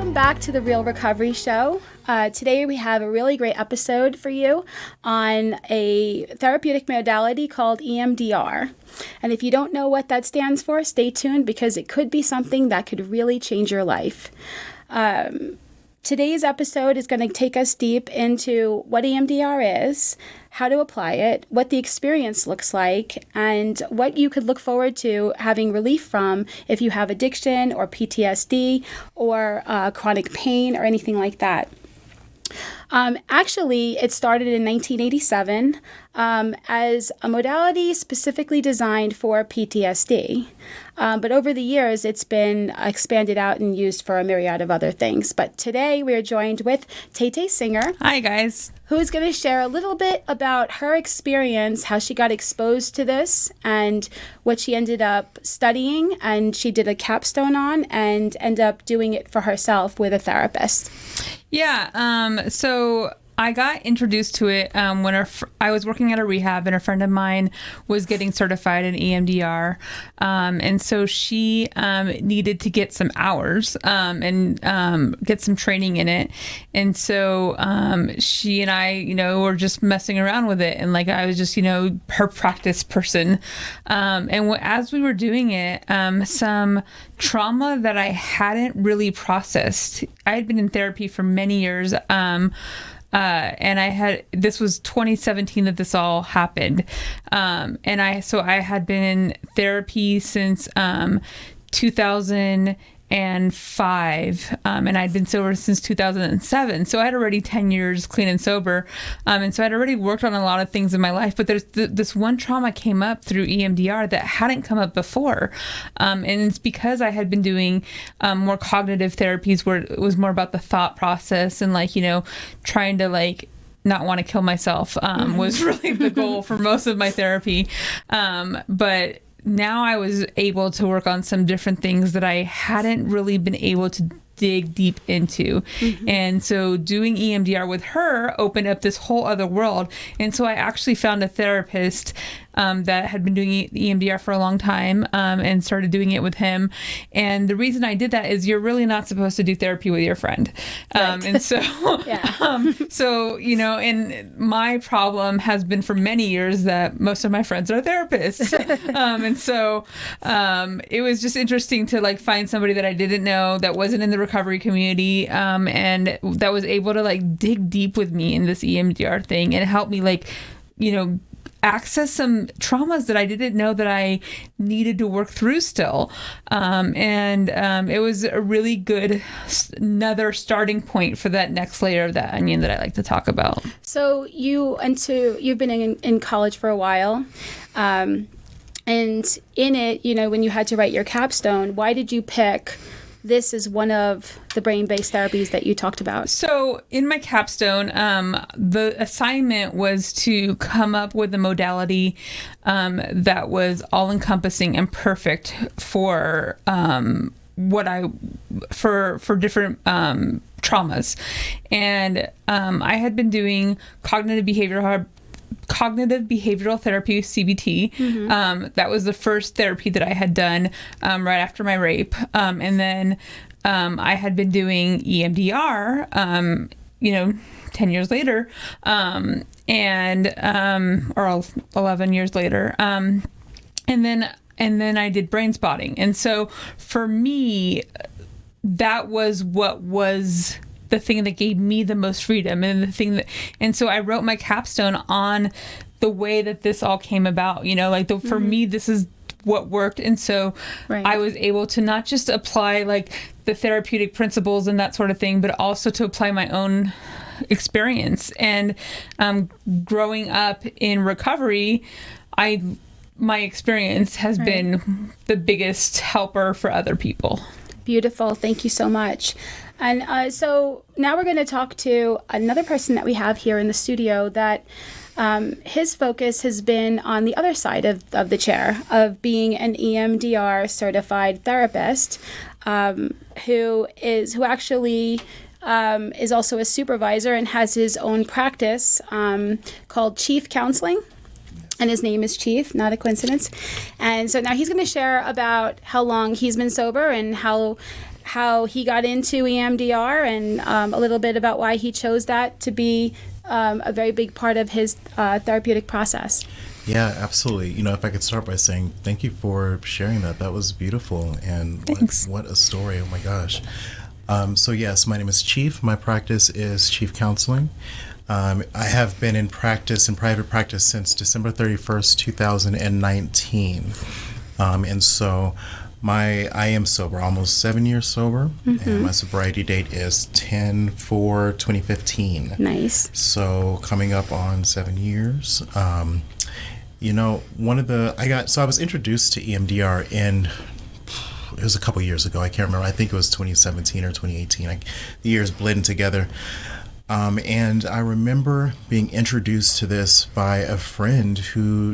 Welcome back to the Real Recovery Show. Today we have a really great episode for you on a therapeutic modality called EMDR. And if you don't know what that stands for, stay tuned because it could be something that could really change your life. Today's episode is going to take us deep into what EMDR is, how to apply it, what the experience looks like, and what you could look forward to having relief from if you have addiction or PTSD or chronic pain or anything like that. Actually, it started in 1987 as a modality specifically designed for PTSD. But over the years, it's been expanded out and used for a myriad of other things. But today, we are joined with Tay Singer. Hi, guys. Who's going to share a little bit about her experience, how she got exposed to this, and what she ended up studying, and she did a capstone on, and ended up doing it for herself with a therapist. Yeah, so I got introduced to it when I was working at a rehab, and a friend of mine was getting certified in EMDR. And so she needed to get some hours and get some training in it. And so she and I, were just messing around with it. And I was just, her practice person. And as we were doing it, some trauma that I hadn't really processed. I had been in therapy for many years. And this was 2017 that this all happened. And I had been in therapy since 2005, and I'd been sober since 2007. So I had already 10 years clean and sober. And so I'd already worked on a lot of things in my life, but there's this one trauma came up through EMDR that hadn't come up before. And it's because I had been doing more cognitive therapies where it was more about the thought process and trying to not want to kill myself was really the goal for most of my therapy. But now I was able to work on some different things that I hadn't really been able to dig deep into. And so doing EMDR with her opened up this whole other world. And so I actually found a therapist that had been doing EMDR for a long time and started doing it with him. And the reason I did that is you're really not supposed to do therapy with your friend. Right. And so, and my problem has been for many years that most of my friends are therapists. And so it was just interesting to find somebody that I didn't know that wasn't in the recovery community and that was able to dig deep with me in this EMDR thing and help me access some traumas that I didn't know that I needed to work through still. And it was a really good another starting point for that next layer of that onion that I like to talk about. So you've been in college for a while. And in it, when you had to write your capstone, why did you pick this is one of the brain-based therapies that you talked about? So in my capstone, the assignment was to come up with a modality that was all-encompassing and perfect for for different traumas. And I had been doing cognitive behavioral therapy, CBT. That was the first therapy that I had done right after my rape. And then I had been doing EMDR, 10 years later, or 11 years later. And then I did brain spotting. And so for me, that was what was the thing that gave me the most freedom and so I wrote my capstone on the way that this all came about, for me, this is what worked. And so I was able to not just apply the therapeutic principles and that sort of thing, but also to apply my own experience. And growing up in recovery, my experience has been the biggest helper for other people. Beautiful. Thank you so much. And so now we're going to talk to another person that we have here in the studio that his focus has been on the other side of the chair of being an EMDR certified therapist who actually is also a supervisor and has his own practice called Chief Counseling. And his name is Chief, not a coincidence. And so now he's going to share about how long he's been sober and how how he got into EMDR and a little bit about why he chose that to be a very big part of his therapeutic process. Yeah, absolutely. If I could start by saying thank you for sharing that. That was beautiful. And what a story. Oh my gosh. So yes, my name is Chief. My practice is Chief Counseling. I have been in private practice since December 31st, 2019. And so I am sober, almost 7 years sober, and my sobriety date is 10/4/2015. Nice. So coming up on 7 years. I was introduced to EMDR it was a couple years ago. I can't remember. I think it was 2017 or 2018. The years blend together. And I remember being introduced to this by a friend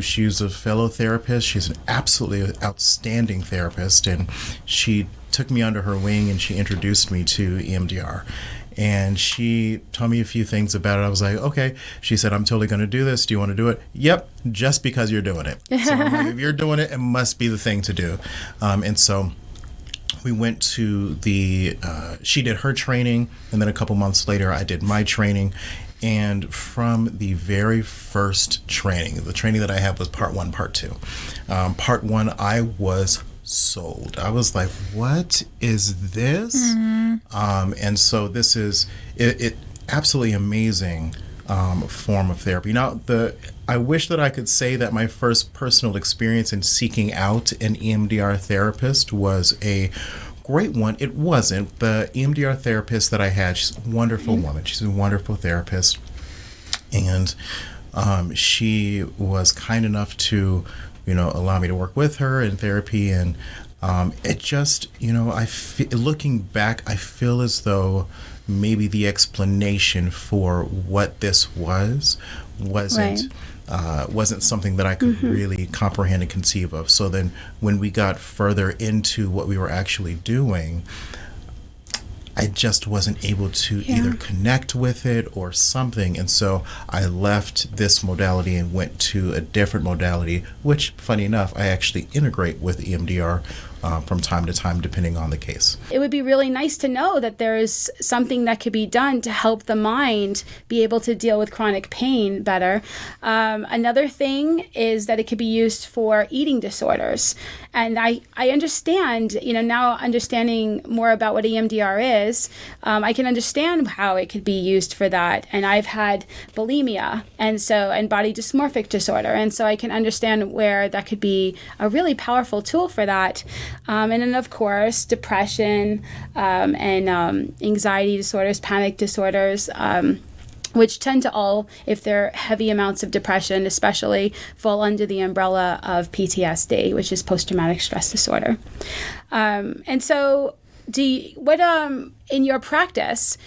she's a fellow therapist. She's an absolutely outstanding therapist. And she took me under her wing and she introduced me to EMDR. And she told me a few things about it. I was like, okay. She said, I'm totally going to do this. Do you want to do it? Yep, just because you're doing it. So I'm like, if you're doing it, it must be the thing to do. And so we went to she did her training, and then a couple months later, I did my training. And from the very first training, the training that I had was part 1, part 2. Part 1, I was sold. I was like, what is this? And so this is it absolutely amazing form of therapy. Now, I wish that I could say that my first personal experience in seeking out an EMDR therapist was a great one. It wasn't. The EMDR therapist that I had, she's a wonderful woman. She's a wonderful therapist. And she was kind enough to, allow me to work with her in therapy. And it just, looking back, I feel as though maybe the explanation for what this wasn't something that I could really comprehend and conceive of. So then when we got further into what we were actually doing, I just wasn't able to either connect with it or something. And so I left this modality and went to a different modality, which, funny enough, I actually integrate with EMDR from time to time, depending on the case. It would be really nice to know that there's something that could be done to help the mind be able to deal with chronic pain better. Another thing is that it could be used for eating disorders. And I understand, now understanding more about what EMDR is, I can understand how it could be used for that. And I've had bulimia and body dysmorphic disorder. And so I can understand where that could be a really powerful tool for that. And then, of course, depression and anxiety disorders, panic disorders, which tend to all, if they're heavy amounts of depression especially, fall under the umbrella of PTSD, which is post-traumatic stress disorder. And so in your practice,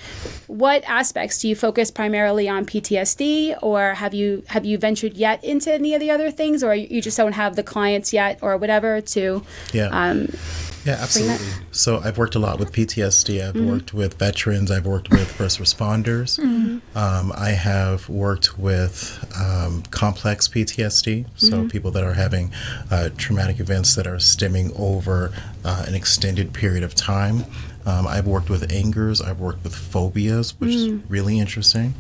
what aspects do you focus primarily on PTSD, or have you ventured yet into any of the other things, or you just don't have the clients yet, or whatever to? Yeah, absolutely. So I've worked a lot with PTSD. I've worked with veterans. I've worked with first responders. I have worked with complex PTSD, so people that are having traumatic events that are stemming over an extended period of time. I've worked with angers. I've worked with phobias, which is really interesting.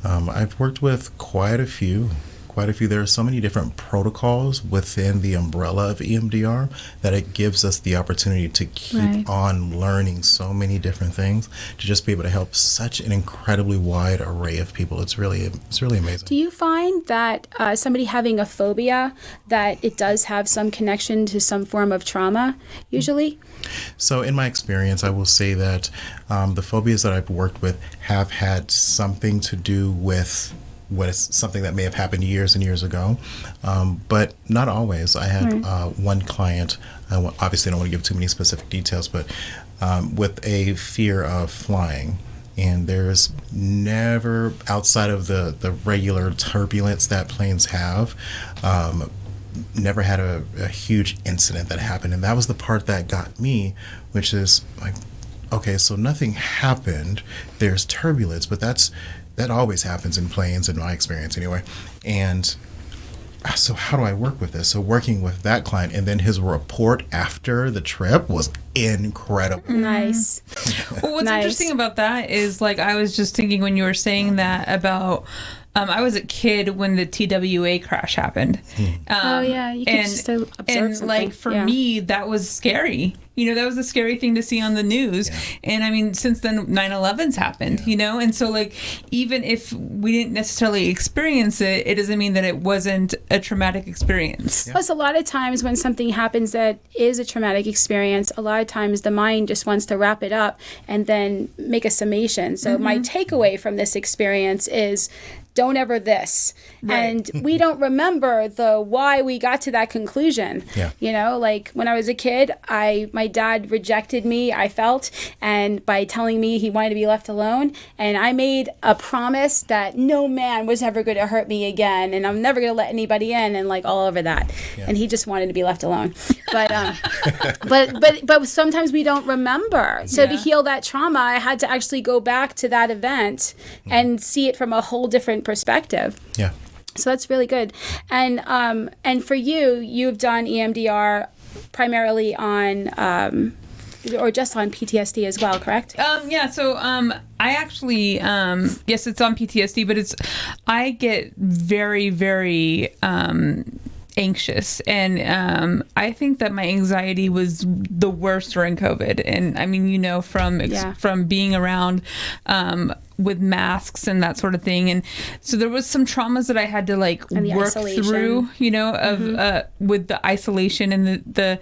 I've worked with quite a few. There are so many different protocols within the umbrella of EMDR that it gives us the opportunity to keep on learning so many different things to just be able to help such an incredibly wide array of people. It's really amazing. Do you find that somebody having a phobia, that it does have some connection to some form of trauma usually? So in my experience, I will say that the phobias that I've worked with have had something to do with what is something that may have happened years and years ago, but not always. I had one client, obviously I don't want to give too many specific details, but with a fear of flying. And there's never, outside of the regular turbulence that planes have, never had a huge incident that happened. And that was the part that got me, which is like, okay, so nothing happened. There's turbulence, but that always happens in planes, in my experience anyway. And so how do I work with this? So working with that client, and then his report after the trip was incredible. Nice. Well, what's interesting about that is, like, I was just thinking when you were saying that about, I was a kid when the TWA crash happened. Oh yeah, you can just observe something. Like, for me, that was scary. You know, that was a scary thing to see on the news. Yeah. And I mean, since then 9/11's happened, you know? And so, like, even if we didn't necessarily experience it, it doesn't mean that it wasn't a traumatic experience. Plus, a lot of times when something happens that is a traumatic experience, a lot of times the mind just wants to wrap it up and then make a summation. So my takeaway from this experience is, don't ever this. Right. And we don't remember the why we got to that conclusion. Yeah. You know, like when I was a kid, my dad rejected me, I felt, and by telling me he wanted to be left alone. And I made a promise that no man was ever going to hurt me again, and I'm never going to let anybody in, and like all over that. Yeah. And he just wanted to be left alone. But but sometimes we don't remember. So to heal that trauma, I had to actually go back to that event and see it from a whole different perspective. Yeah. So that's really good. And for you've done EMDR primarily on or just on PTSD as well, correct? Yeah. So I actually yes, it's on PTSD, but I get very, very anxious, and I think that my anxiety was the worst during COVID. And I mean, you know, from being around with masks and that sort of thing, and so there was some traumas that I had to like work through, you know, of with the isolation and the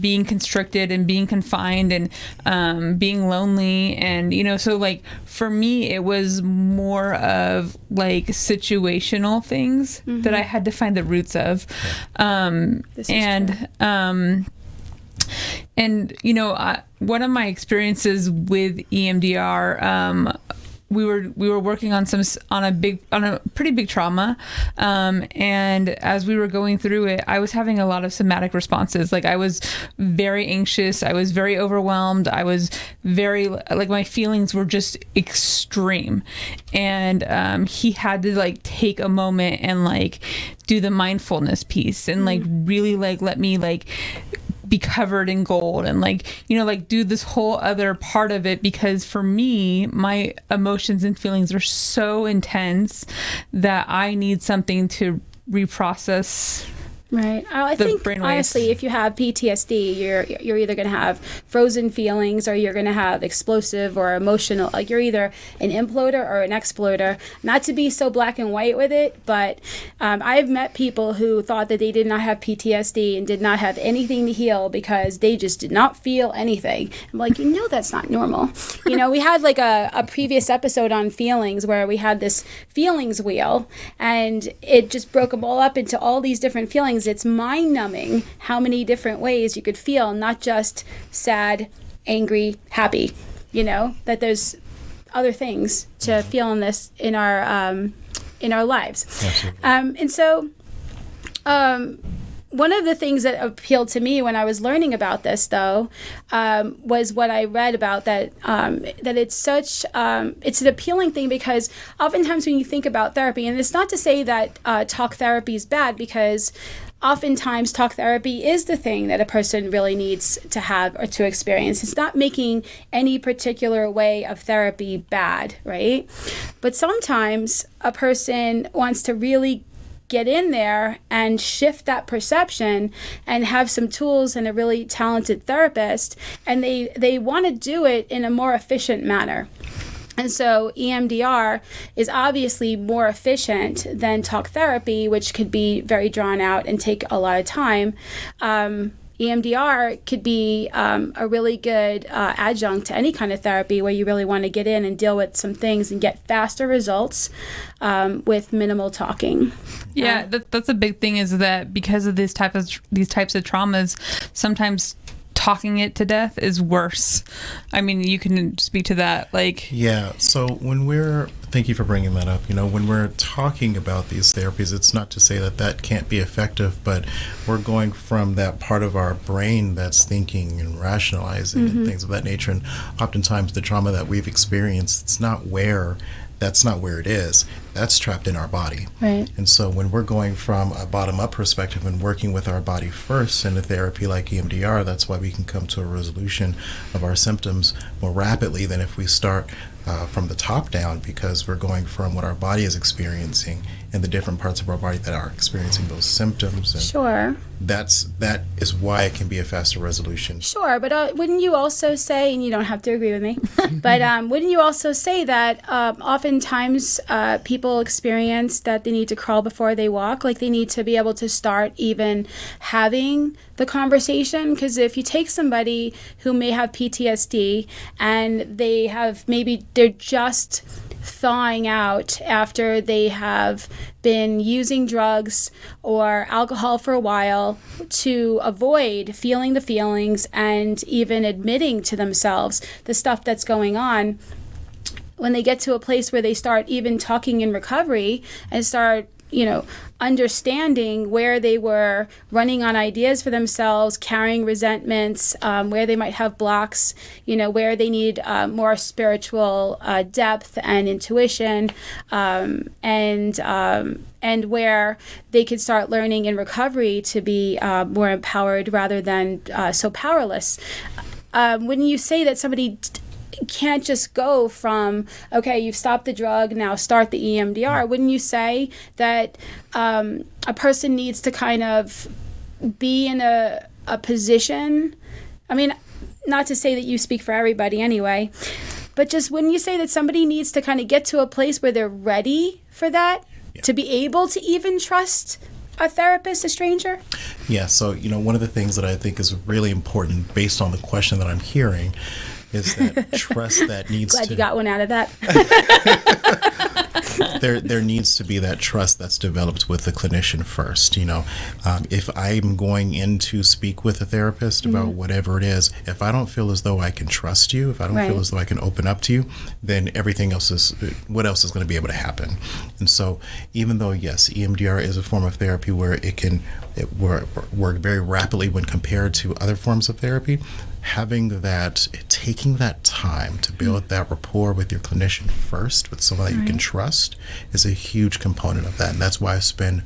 being constricted and being confined and being lonely, and you know, so like for me it was more of like situational things that I had to find the roots of, and you know, one of my experiences with EMDR, we were working on a pretty big trauma, and as we were going through it, I was having a lot of somatic responses. Like, I was very anxious, I was very overwhelmed, I was very, like, my feelings were just extreme, and he had to like take a moment and like do the mindfulness piece and like really like let me like be covered in gold and like, you know, like do this whole other part of it, because for me, my emotions and feelings are so intense that I need something to reprocess. Right. I think honestly, if you have PTSD, you're either going to have frozen feelings, or you're going to have explosive or emotional. Like, you're either an imploder or an exploder. Not to be so black and white with it, but I've met people who thought that they did not have PTSD and did not have anything to heal because they just did not feel anything. I'm like, you know, that's not normal. You know, we had like a previous episode on feelings where we had this feelings wheel, and it just broke them all up into all these different feelings. It's mind-numbing how many different ways you could feel, not just sad, angry, happy. You know, that there's other things to feel in our lives. And so one of the things that appealed to me when I was learning about this, though, was what I read about that it's such it's an appealing thing, because oftentimes when you think about therapy, and it's not to say that talk therapy is bad, because oftentimes talk therapy is the thing that a person really needs to have or to experience. It's not making any particular way of therapy bad, right? But sometimes a person wants to really get in there and shift that perception and have some tools and a really talented therapist, and they want to do it in a more efficient manner. And so EMDR is obviously more efficient than talk therapy, which could be very drawn out and take a lot of time. EMDR could be a really good adjunct to any kind of therapy where you really want to get in and deal with some things and get faster results with minimal talking. Yeah, that's a big thing, is that because of these types of traumas, sometimes talking it to death is worse. I mean, you can speak to that, like... Yeah, so thank you for bringing that up. You know, when we're talking about these therapies, it's not to say that can't be effective, but we're going from that part of our brain that's thinking and rationalizing and things of that nature, and oftentimes the trauma that we've experienced, it's not where that's not where it is. That's trapped in our body. Right. And so when we're going from a bottom-up perspective and working with our body first in a therapy like EMDR, that's why we can come to a resolution of our symptoms more rapidly than if we start from the top down, because we're going from what our body is experiencing and the different parts of our body that are experiencing those symptoms. And Sure. that is why it can be a faster resolution. Sure, but wouldn't you also say, and you don't have to agree with me, but wouldn't you also say that oftentimes people experience that they need to crawl before they walk, like they need to be able to start even having the conversation? Because if you take somebody who may have PTSD and they're just thawing out after they have been using drugs or alcohol for a while to avoid feeling the feelings and even admitting to themselves the stuff that's going on, when they get to a place where they start even talking in recovery and start understanding where they were running on ideas for themselves, carrying resentments, where they might have blocks, where they need more spiritual depth and intuition, and where they could start learning in recovery to be more empowered rather than so powerless. When you say that somebody can't just go from, okay, you've stopped the drug, now start the EMDR, wouldn't you say that a person needs to kind of be in a position, I mean, not to say that you speak for everybody anyway, but just wouldn't you say that somebody needs to kind of get to a place where they're ready for that, to be able to even trust a therapist, a stranger? Yeah, so, one of the things that I think is really important based on the question that I'm hearing is that trust that needs Glad you got one out of that. there needs to be that trust that's developed with the clinician first. If I'm going in to speak with a therapist about whatever it is, if I don't feel as though I can trust you, if I don't feel as though I can open up to you, then everything else what else is going to be able to happen? And so even though, yes, EMDR is a form of therapy where it work very rapidly when compared to other forms of therapy, taking that time to build that rapport with your clinician first, with someone that you can trust, is a huge component of that. And that's why I spend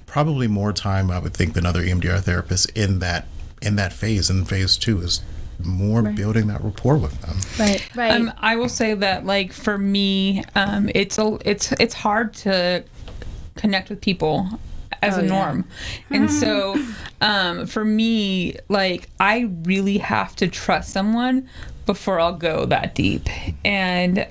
probably more time, I would think, than other EMDR therapists in that phase. And phase 2 is more building that rapport with them. Right. I will say that, like, for me, it's hard to connect with people as a norm. And so for me, like, I really have to trust someone before I'll go that deep. And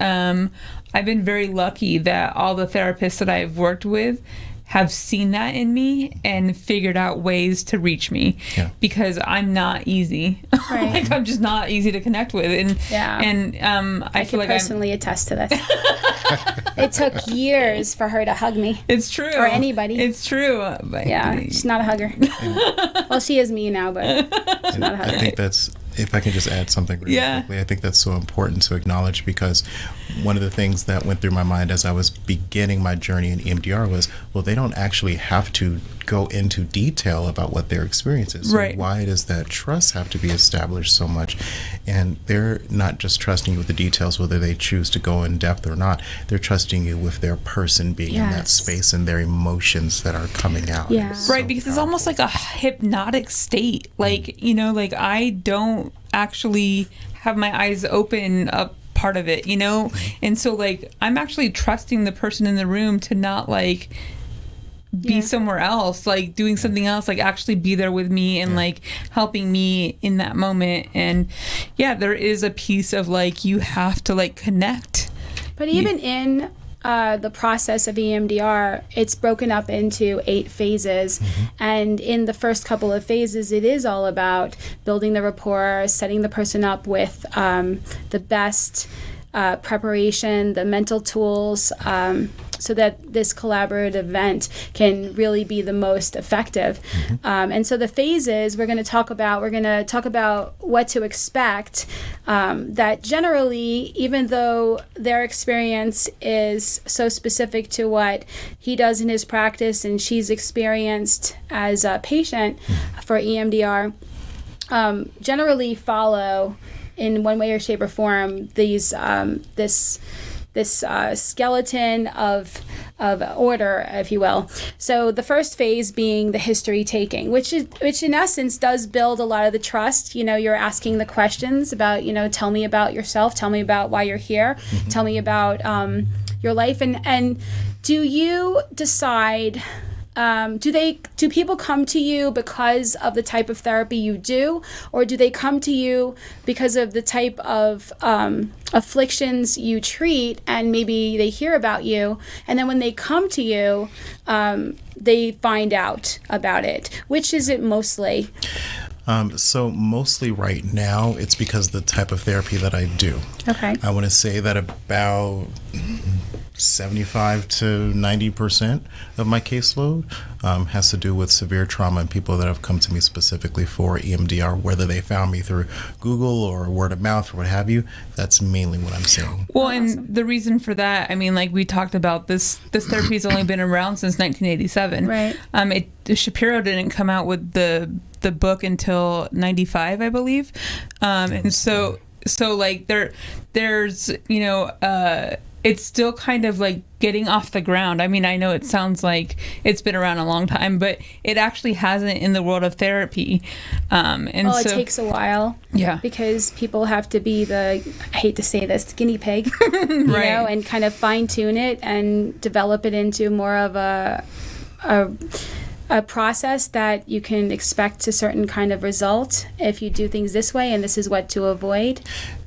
I've been very lucky that all the therapists that I've worked with have seen that in me and figured out ways to reach me, because I'm not easy. Like, I'm just not easy to connect with. And I feel like I personally attest to this. It took years for her to hug me. It's true. Or anybody. It's true. But she's not a hugger. Well, she is me now, but she's not a hugger. I think that's, if I can just add something really quickly, I think that's so important to acknowledge, because one of the things that went through my mind as I was beginning my journey in EMDR was, well, they don't actually have to go into detail about what their experience is. So why does that trust have to be established so much? And they're not just trusting you with the details, whether they choose to go in depth or not. They're trusting you with their person being in that space and their emotions that are coming out. Yeah. Because it's almost like a hypnotic state. Like, like I don't actually have my eyes open up part of it, and so, like, I'm actually trusting the person in the room to not, like, be somewhere else, like doing something else, like actually be there with me and like helping me in that moment. And there is a piece of, like, you have to, like, connect. But even in the process of EMDR, it's broken up into 8 phases. And in the first couple of phases, it is all about building the rapport, setting the person up with the best preparation, the mental tools, so that this collaborative event can really be the most effective. And so the phases we're going to talk about what to expect, that generally, even though their experience is so specific to what he does in his practice and she's experienced as a patient for EMDR, generally follow in one way or shape or form this skeleton of order, if you will. So the first phase being the history taking, which in essence does build a lot of the trust. You're asking the questions about, tell me about yourself, tell me about why you're here, tell me about your life, and do you decide? Do people come to you because of the type of therapy you do, or do they come to you because of the type of afflictions you treat, and maybe they hear about you, and then when they come to you, they find out about it? Which is it mostly? So mostly right now, it's because of the type of therapy that I do. Okay. I want to say that about 75 to 90% of my caseload has to do with severe trauma and people that have come to me specifically for EMDR, whether they found me through Google or word of mouth or what have you. That's mainly what I'm seeing. Well, and the reason for that, like we talked about, this therapy's only been around since 1987. Right. Shapiro didn't come out with the book until 95, I believe. And so like there's it's still kind of like getting off the ground. I know it sounds like it's been around a long time, but it actually hasn't in the world of therapy. It takes a while. Yeah. Because people have to be I hate to say this, the guinea pig, right. And kind of fine tune it and develop it into more of a process that you can expect a certain kind of result if you do things this way, and this is what to avoid.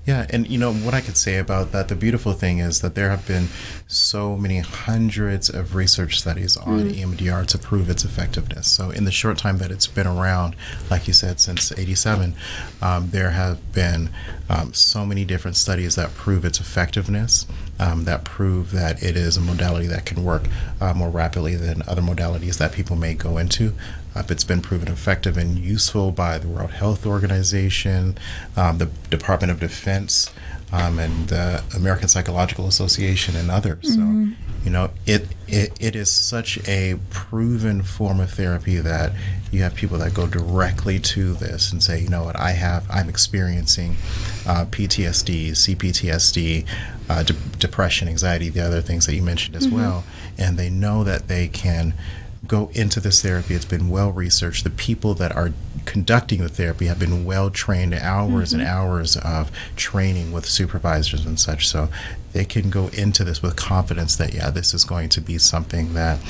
Yeah, and what I could say about that, the beautiful thing is that there have been so many hundreds of research studies on EMDR to prove its effectiveness. So in the short time that it's been around, like you said, since 87, there have been so many different studies that prove its effectiveness, that prove that it is a modality that can work more rapidly than other modalities that people may go into. It's been proven effective and useful by the World Health Organization, the Department of Defense, and the American Psychological Association, and others. So, it is such a proven form of therapy that you have people that go directly to this and say, I'm experiencing PTSD, CPTSD, depression, anxiety, the other things that you mentioned as well, and they know that they can go into this therapy. It's been well researched. The people that are conducting the therapy have been well trained, hours and hours of training with supervisors and such. So they can go into this with confidence that, this is going to be something that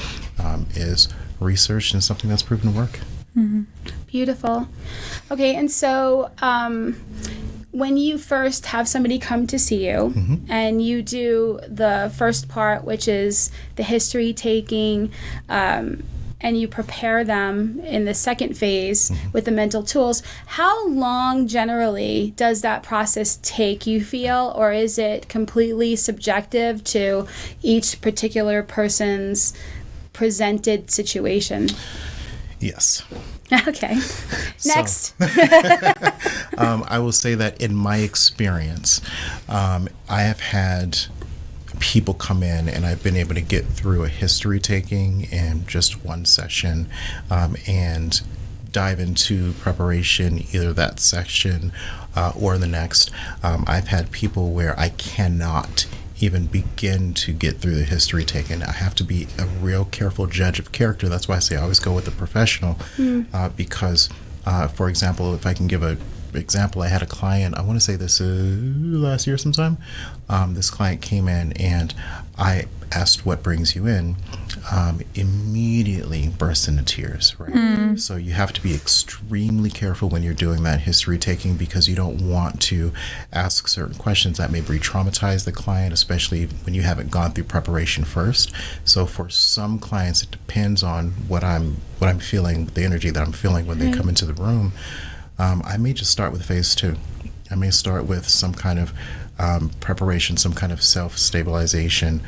is researched and something that's proven to work. Mm-hmm. Beautiful. Okay, and so when you first have somebody come to see you and you do the first part, which is the history taking, and you prepare them in the second phase with the mental tools, how long generally does that process take, you feel, or is it completely subjective to each particular person's presented situation? Yes. Okay. Next. I will say that in my experience, I have had people come in and I've been able to get through a history taking in just one session, and dive into preparation, either that section or the next. I've had people where I cannot even begin to get through the history taken. I have to be a real careful judge of character. That's why I say I always go with the professional, because, for example, if I can give an example, I had a client, I want to say this last year sometime. This client came in and I asked, what brings you in? Immediately burst into tears, right? So you have to be extremely careful when you're doing that history taking, because you don't want to ask certain questions that may re-traumatize the client, especially when you haven't gone through preparation first. So for some clients, it depends on what I'm feeling, the energy that I'm feeling when they come into the room. I may just start with phase 2. I may start with some kind of preparation, some kind of self-stabilization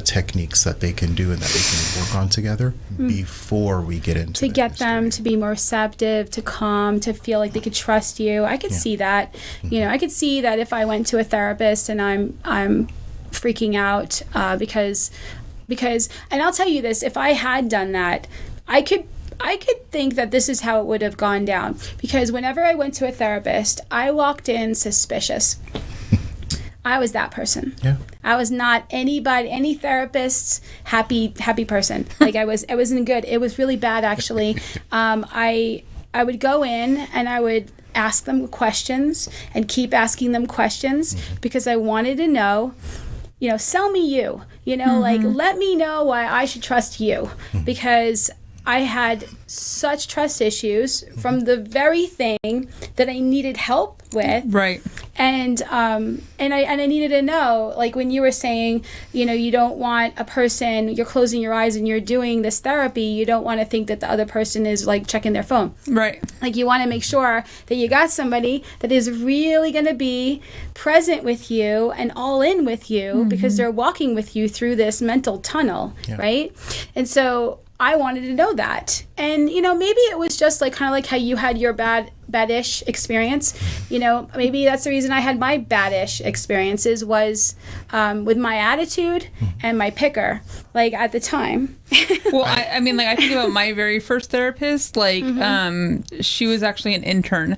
techniques that they can do and that they can work on together before we get into to get them to be more receptive, to calm, to feel like they could trust you. I could see that. I could see that if I went to a therapist and I'm freaking out because and I'll tell you this, if I had done that, I could think that this is how it would have gone down, because whenever I went to a therapist, I walked in suspicious. I was that person. Yeah. I was not any therapist's happy person. Like I wasn't good. It was really bad actually. I would go in and I would ask them questions and keep asking them questions because I wanted to know, sell me you, like let me know why I should trust you because I had such trust issues from the very thing that I needed help with. Right. And I needed to know, like when you were saying, you don't want a person, you're closing your eyes and you're doing this therapy, you don't want to think that the other person is like checking their phone. Right. Like you want to make sure that you got somebody that is really going to be present with you and all in with you because they're walking with you through this mental tunnel, right? And so I wanted to know that. And, maybe it was just like kind of like how you had your bad-ish experience. Maybe that's the reason I had my bad-ish experiences was with my attitude and my picker, like at the time. Well, I mean, like I think about my very first therapist, like she was actually an intern.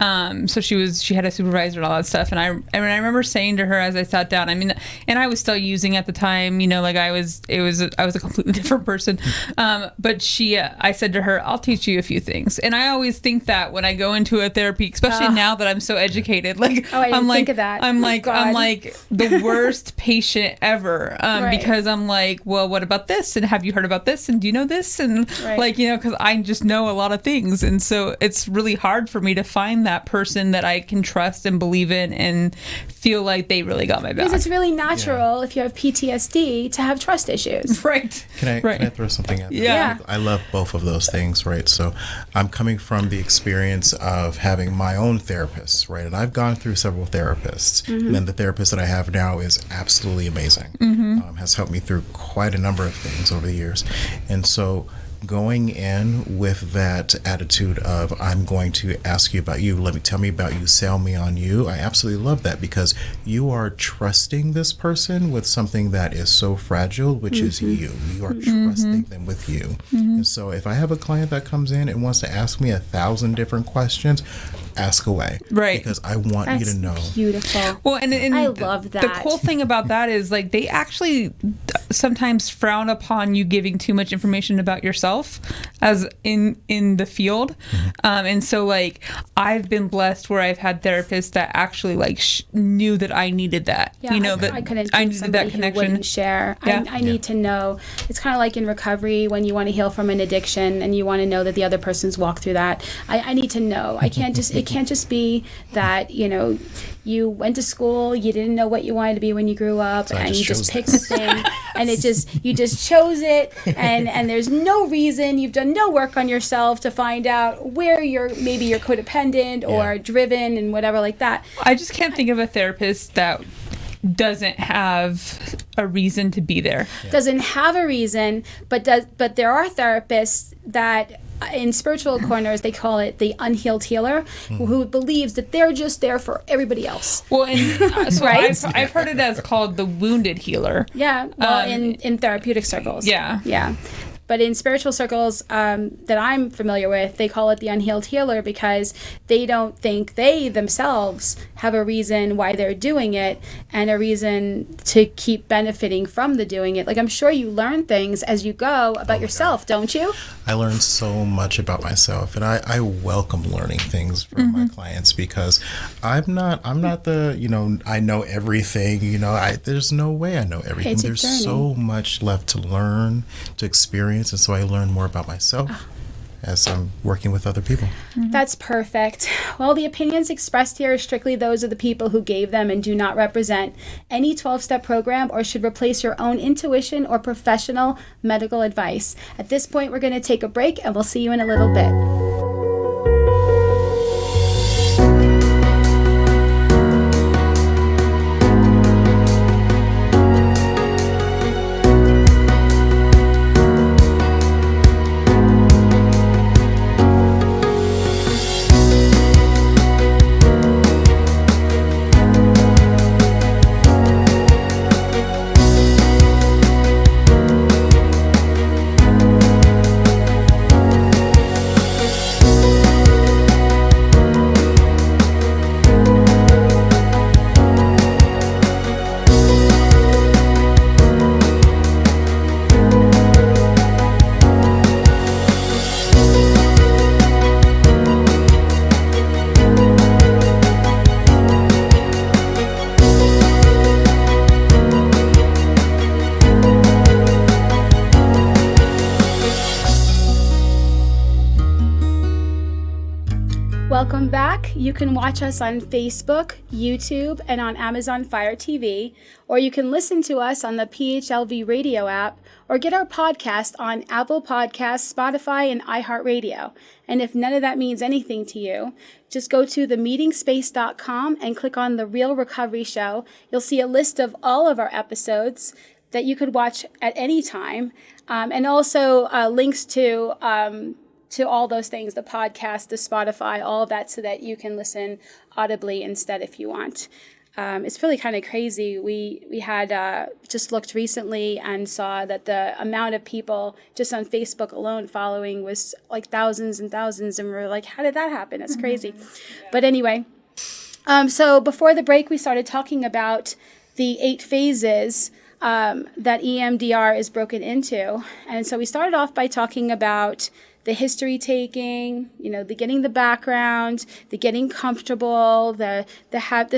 So she had a supervisor and all that stuff. And I remember saying to her as I sat down, and I was still using at the time, like I was a completely different person. But I said to her, I'll teach you a few things. And I always think that when I go into a therapy, especially now that I'm so educated, like, I didn't think of that. I'm like the worst patient ever. Right. Because I'm like, well, what about this? And have you heard about this? And do you know this? And because I just know a lot of things. And so it's really hard for me to find that person that I can trust and believe in and feel like they really got my back. Because it's really natural if you have PTSD to have trust issues. Right. Can I throw something out there? Yeah. I love both of those things, right? So I'm coming from the experience of having my own therapist, right? And I've gone through several therapists. And the therapist that I have now is absolutely amazing. Has helped me through quite a number of things over the years. And so going in with that attitude of I'm going to ask you about you, tell me about you, sell me on you, I absolutely love that because you are trusting this person with something that is so fragile, which is you are trusting them with you. And so if I have a client that comes in and wants to ask me 1,000 different questions, ask away, right? Because I want you to know. Beautiful. Well, and I love that. The cool thing about that is like they actually sometimes frown upon you giving too much information about yourself as in the field. And so like I've been blessed where I've had therapists that actually like knew that I needed that. That I couldn't I take needed somebody that connection. who wouldn't share. I need to know. It's kind of like in recovery when you want to heal from an addiction and you want to know that the other person's walked through that. I need to know. It can't just be that you went to school, you didn't know what you wanted to be when you grew up, and you just picked a thing, and you just chose it, and there's no reason, you've done no work on yourself to find out where you're codependent or driven and whatever like that. I just can't think of a therapist that doesn't have a reason to be there. Doesn't have a reason, but there are therapists that in spiritual corners, they call it the unhealed healer, who believes that they're just there for everybody else. Well, and so right? I've heard it as called the wounded healer. Yeah, well, in therapeutic circles. Yeah. But in spiritual circles that I'm familiar with, they call it the unhealed healer because they don't think they themselves have a reason why they're doing it and a reason to keep benefiting from the doing it. Like I'm sure you learn things as you go about yourself, don't you? I learned so much about myself, and I welcome learning things from my clients because I'm not the I know everything. There's no way I know everything. It's a There's journey. so much left to learn, to experience, and so I learn more about myself as I'm working with other people. That's perfect. Well, the opinions expressed here are strictly those of the people who gave them and do not represent any 12-step program or should replace your own intuition or professional medical advice. At this point, we're going to take a break and we'll see you in a little bit. Welcome back. You can watch us on Facebook, YouTube, and on Amazon Fire TV, or you can listen to us on the PHLV radio app, or get our podcast on Apple Podcasts, Spotify, and iHeartRadio. And if none of that means anything to you, just go to themeetingspace.com and click on the Real Recovery Show. You'll see a list of all of our episodes that you could watch at any time, and also links to all those things, the podcast, the Spotify, all of that, so that you can listen audibly instead if you want. It's really kind of crazy. We had just looked recently and saw that the amount of people just on Facebook alone following was like thousands and thousands, and we're like, how did that happen? That's crazy. Yeah. But anyway, so before the break, we started talking about the 8 phases that EMDR is broken into. And so we started off by talking about the history taking, the getting the background, the getting comfortable, the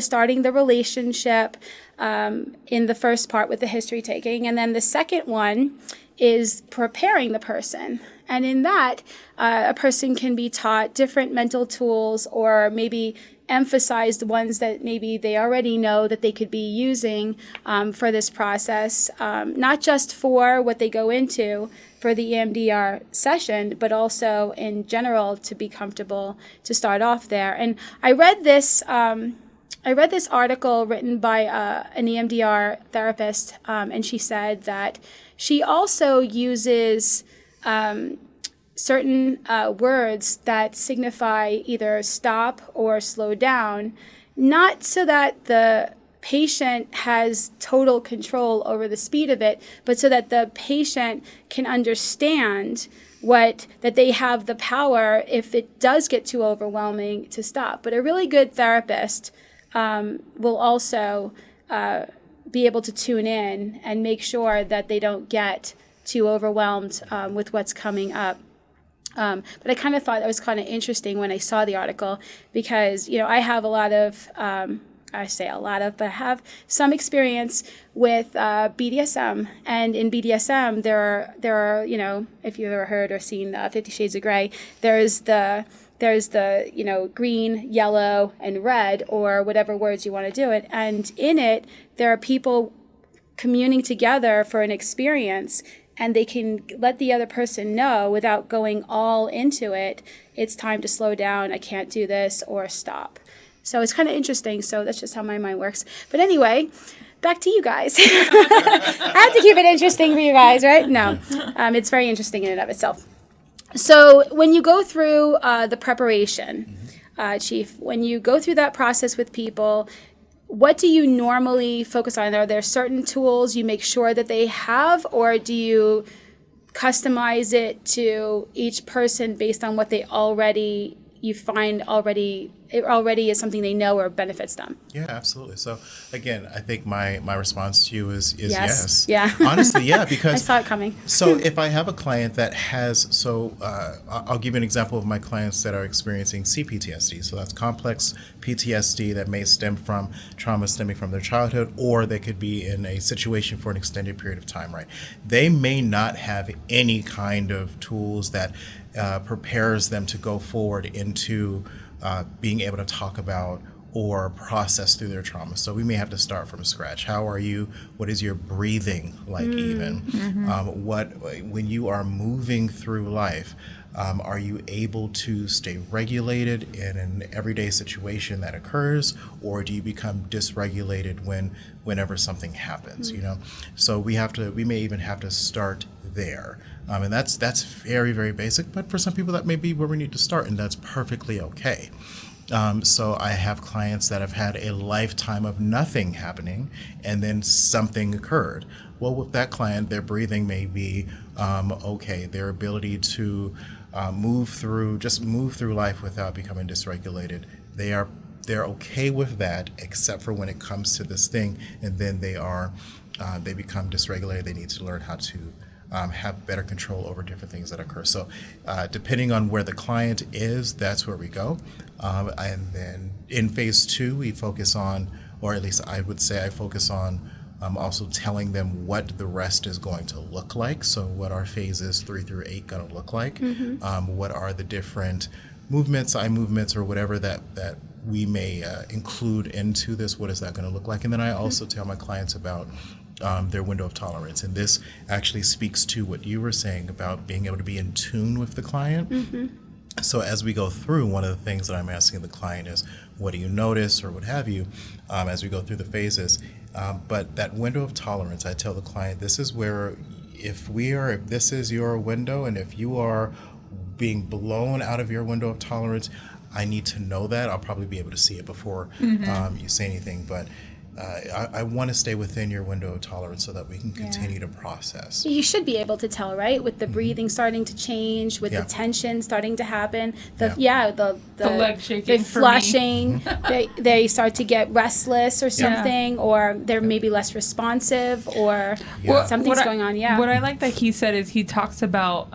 starting the relationship in the first part with the history taking. And then the second one is preparing the person. And in that, a person can be taught different mental tools, or maybe emphasized ones that maybe they already know that they could be using for this process, not just for what they go into for the EMDR session, but also in general to be comfortable to start off there. And I read this article written by an EMDR therapist, and she said that she also uses certain words that signify either stop or slow down, not so that the patient has total control over the speed of it, but so that the patient can understand that they have the power, if it does get too overwhelming, to stop. But a really good therapist will also be able to tune in and make sure that they don't get too overwhelmed with what's coming up. But I kind of thought that was kind of interesting when I saw the article, because, I have but I have some experience with BDSM. And in BDSM, there are, if you've ever heard or seen 50 Shades of Grey, there's the green, yellow, and red, or whatever words you want to do it. And in it, there are people communing together for an experience, and they can let the other person know without going all into it, it's time to slow down, I can't do this, or stop. So it's kind of interesting. So that's just how my mind works. But anyway, back to you guys. I have to keep it interesting for you guys, right? No, it's very interesting in and of itself. So when you go through the preparation, Chief, when you go through that process with people, what do you normally focus on? Are there certain tools you make sure that they have, or do you customize it to each person based on what you find already is something they know or benefits them? Yeah, absolutely. So again, I think my response to you is yes. Yeah. Honestly, yeah, because I saw it coming. So if I have a client that has, I'll give you an example of my clients that are experiencing CPTSD. So that's complex PTSD that may stem from trauma stemming from their childhood, or they could be in a situation for an extended period of time, right? They may not have any kind of tools that prepares them to go forward into being able to talk about or process through their trauma. So we may have to start from scratch. How are you? What is your breathing like even? Mm-hmm. When you are moving through life, are you able to stay regulated in an everyday situation that occurs, or do you become dysregulated whenever something happens? Mm-hmm. So we may even have to start there. And that's very, very basic, but for some people that may be where we need to start, and that's perfectly okay. So I have clients that have had a lifetime of nothing happening, and then something occurred. Well, with that client, their breathing may be okay. Their ability to move through life without becoming dysregulated, they're okay with that, except for when it comes to this thing, and then they become dysregulated. They need to learn how to have better control over different things that occur. So depending on where the client is, that's where we go. And then in phase 2, we focus on, or at least I would say I focus on also telling them what the rest is going to look like. So what are phases 3 through 8 going to look like? Mm-hmm. What are the different movements, eye movements, or whatever that we may include into this. What is that going to look like? And then I also tell my clients about their window of tolerance. And this actually speaks to what you were saying about being able to be in tune with the client. So as we go through, one of the things that I'm asking the client is, what do you notice, or what have you, as we go through the phases. But that window of tolerance, I tell the client, this is where, if this is your window, and if you are being blown out of your window of tolerance, I need to know that. I'll probably be able to see it before you say anything. But I want to stay within your window of tolerance so that we can continue to process. You should be able to tell, right? With the breathing starting to change, with the tension starting to happen, the leg shaking, the flushing, they start to get restless or something, or they're maybe less responsive, or something's going on. What I like that he said is he talks about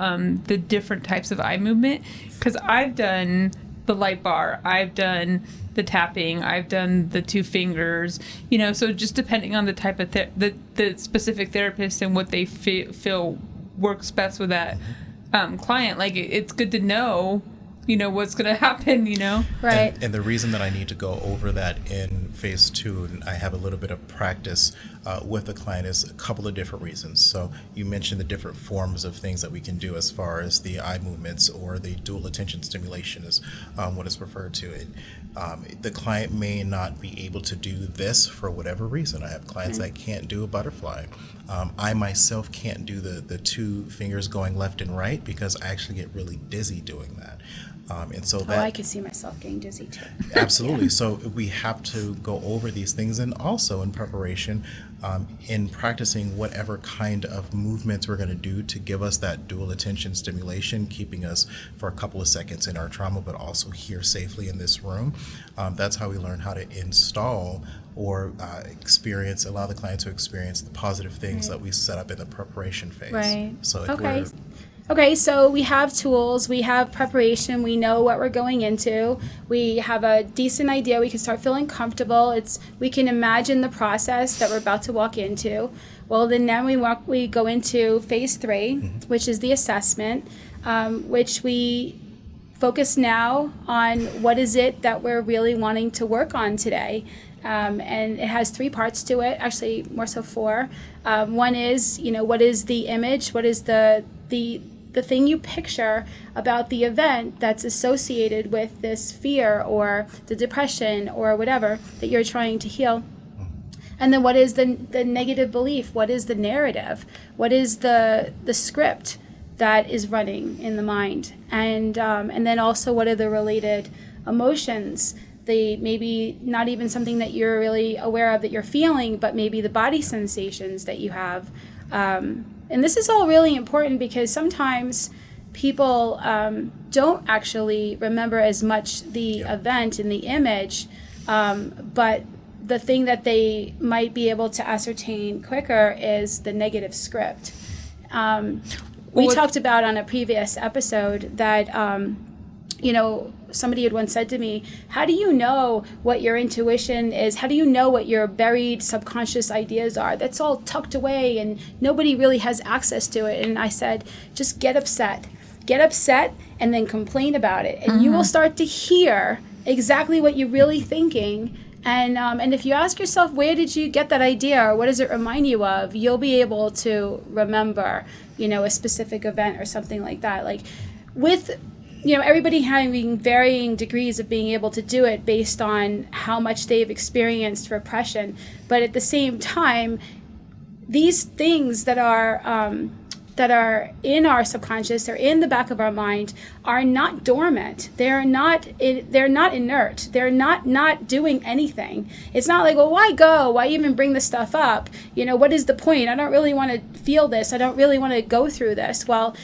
the different types of eye movement, because I've done the light bar, I've done the tapping, I've done the two fingers, so just depending on the type of the specific therapist and what they feel works best with that client, like it's good to know what's going to happen, Right. And the reason that I need to go over that in phase 2, and I have a little bit of practice with the client, is a couple of different reasons. So you mentioned the different forms of things that we can do as far as the eye movements, or the dual attention stimulation is what is referred to. The client may not be able to do this for whatever reason. I have clients that can't do a butterfly. I myself can't do the two fingers going left and right, because I actually get really dizzy doing that. And so that, I could see myself getting dizzy too. Absolutely. So we have to go over these things, and also in preparation, in practicing whatever kind of movements we're going to do to give us that dual attention stimulation, keeping us for a couple of seconds in our trauma, but also here safely in this room. That's how we learn how to install or allow the client to experience the positive things that we set up in the preparation phase. Right. So Okay, so we have tools, we have preparation, we know what we're going into, we have a decent idea, we can start feeling comfortable, we can imagine the process that we're about to walk into. Well, then now we go into phase 3, which is the assessment, which we focus now on what is it that we're really wanting to work on today. And it has 3 parts to it, actually more so 4. One is, what is the image, what is the thing you picture about the event that's associated with this fear or the depression or whatever that you're trying to heal. And then what is the negative belief? What is the narrative? What is the script that is running in the mind? And then also, what are the related emotions? Maybe not even something that you're really aware of that you're feeling, but maybe the body sensations that you have. And this is all really important, because sometimes people don't actually remember as much the event and the image, but the thing that they might be able to ascertain quicker is the negative script. We talked about on a previous episode that, somebody had once said to me, how do you know what your intuition is? How do you know what your buried subconscious ideas are? That's all tucked away and nobody really has access to it. And I said, just get upset and then complain about it. And you will start to hear exactly what you're really thinking. And if you ask yourself, where did you get that idea, or what does it remind you of, you'll be able to remember, a specific event or something like that. Like with everybody having varying degrees of being able to do it based on how much they've experienced repression. But at the same time, these things that are in our subconscious, they're in the back of our mind, are not dormant. They're not inert. They're not doing anything. It's not like, well, why go? Why even bring this stuff up? What is the point? I don't really want to feel this. I don't really want to go through this. Well,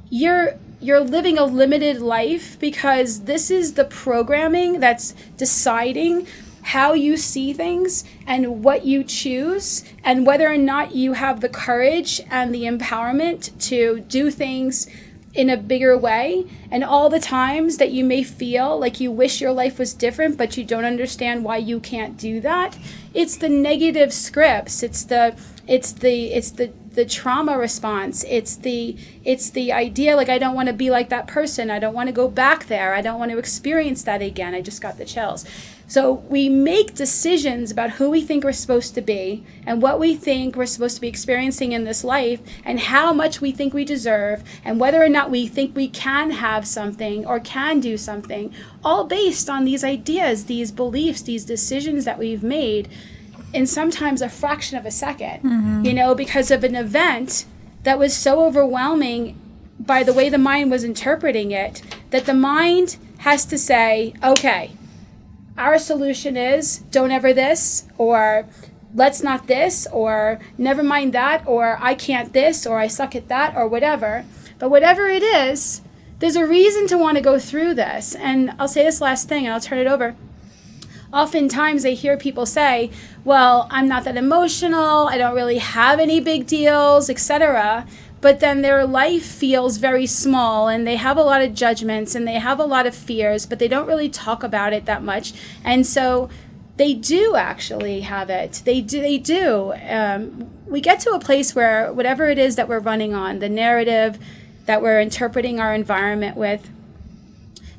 you're living a limited life, because this is the programming that's deciding how you see things and what you choose, and whether or not you have the courage and the empowerment to do things in a bigger way. And all the times that you may feel like you wish your life was different, but you don't understand why you can't do that. It's the negative scripts. It's the the trauma response. It's the idea, like, I don't want to be like that person. I don't want to go back there. I don't want to experience that again. I just got the chills. So we make decisions about who we think we're supposed to be and what we think we're supposed to be experiencing in this life and how much we think we deserve and whether or not we think we can have something or can do something, all based on these ideas, these beliefs, these decisions that we've made in sometimes a fraction of a second, because of an event that was so overwhelming by the way the mind was interpreting it, that the mind has to say, okay, our solution is don't ever this, or let's not this, or never mind that, or I can't this, or I suck at that, or whatever. But whatever it is, there's a reason to want to go through this. And I'll say this last thing and I'll turn it over. Oftentimes I hear people say, well, I'm not that emotional, I don't really have any big deals, etc. But then their life feels very small and they have a lot of judgments and they have a lot of fears, but they don't really talk about it that much. And so they do actually have it. They do. We get to a place where whatever it is that we're running on, the narrative that we're interpreting our environment with,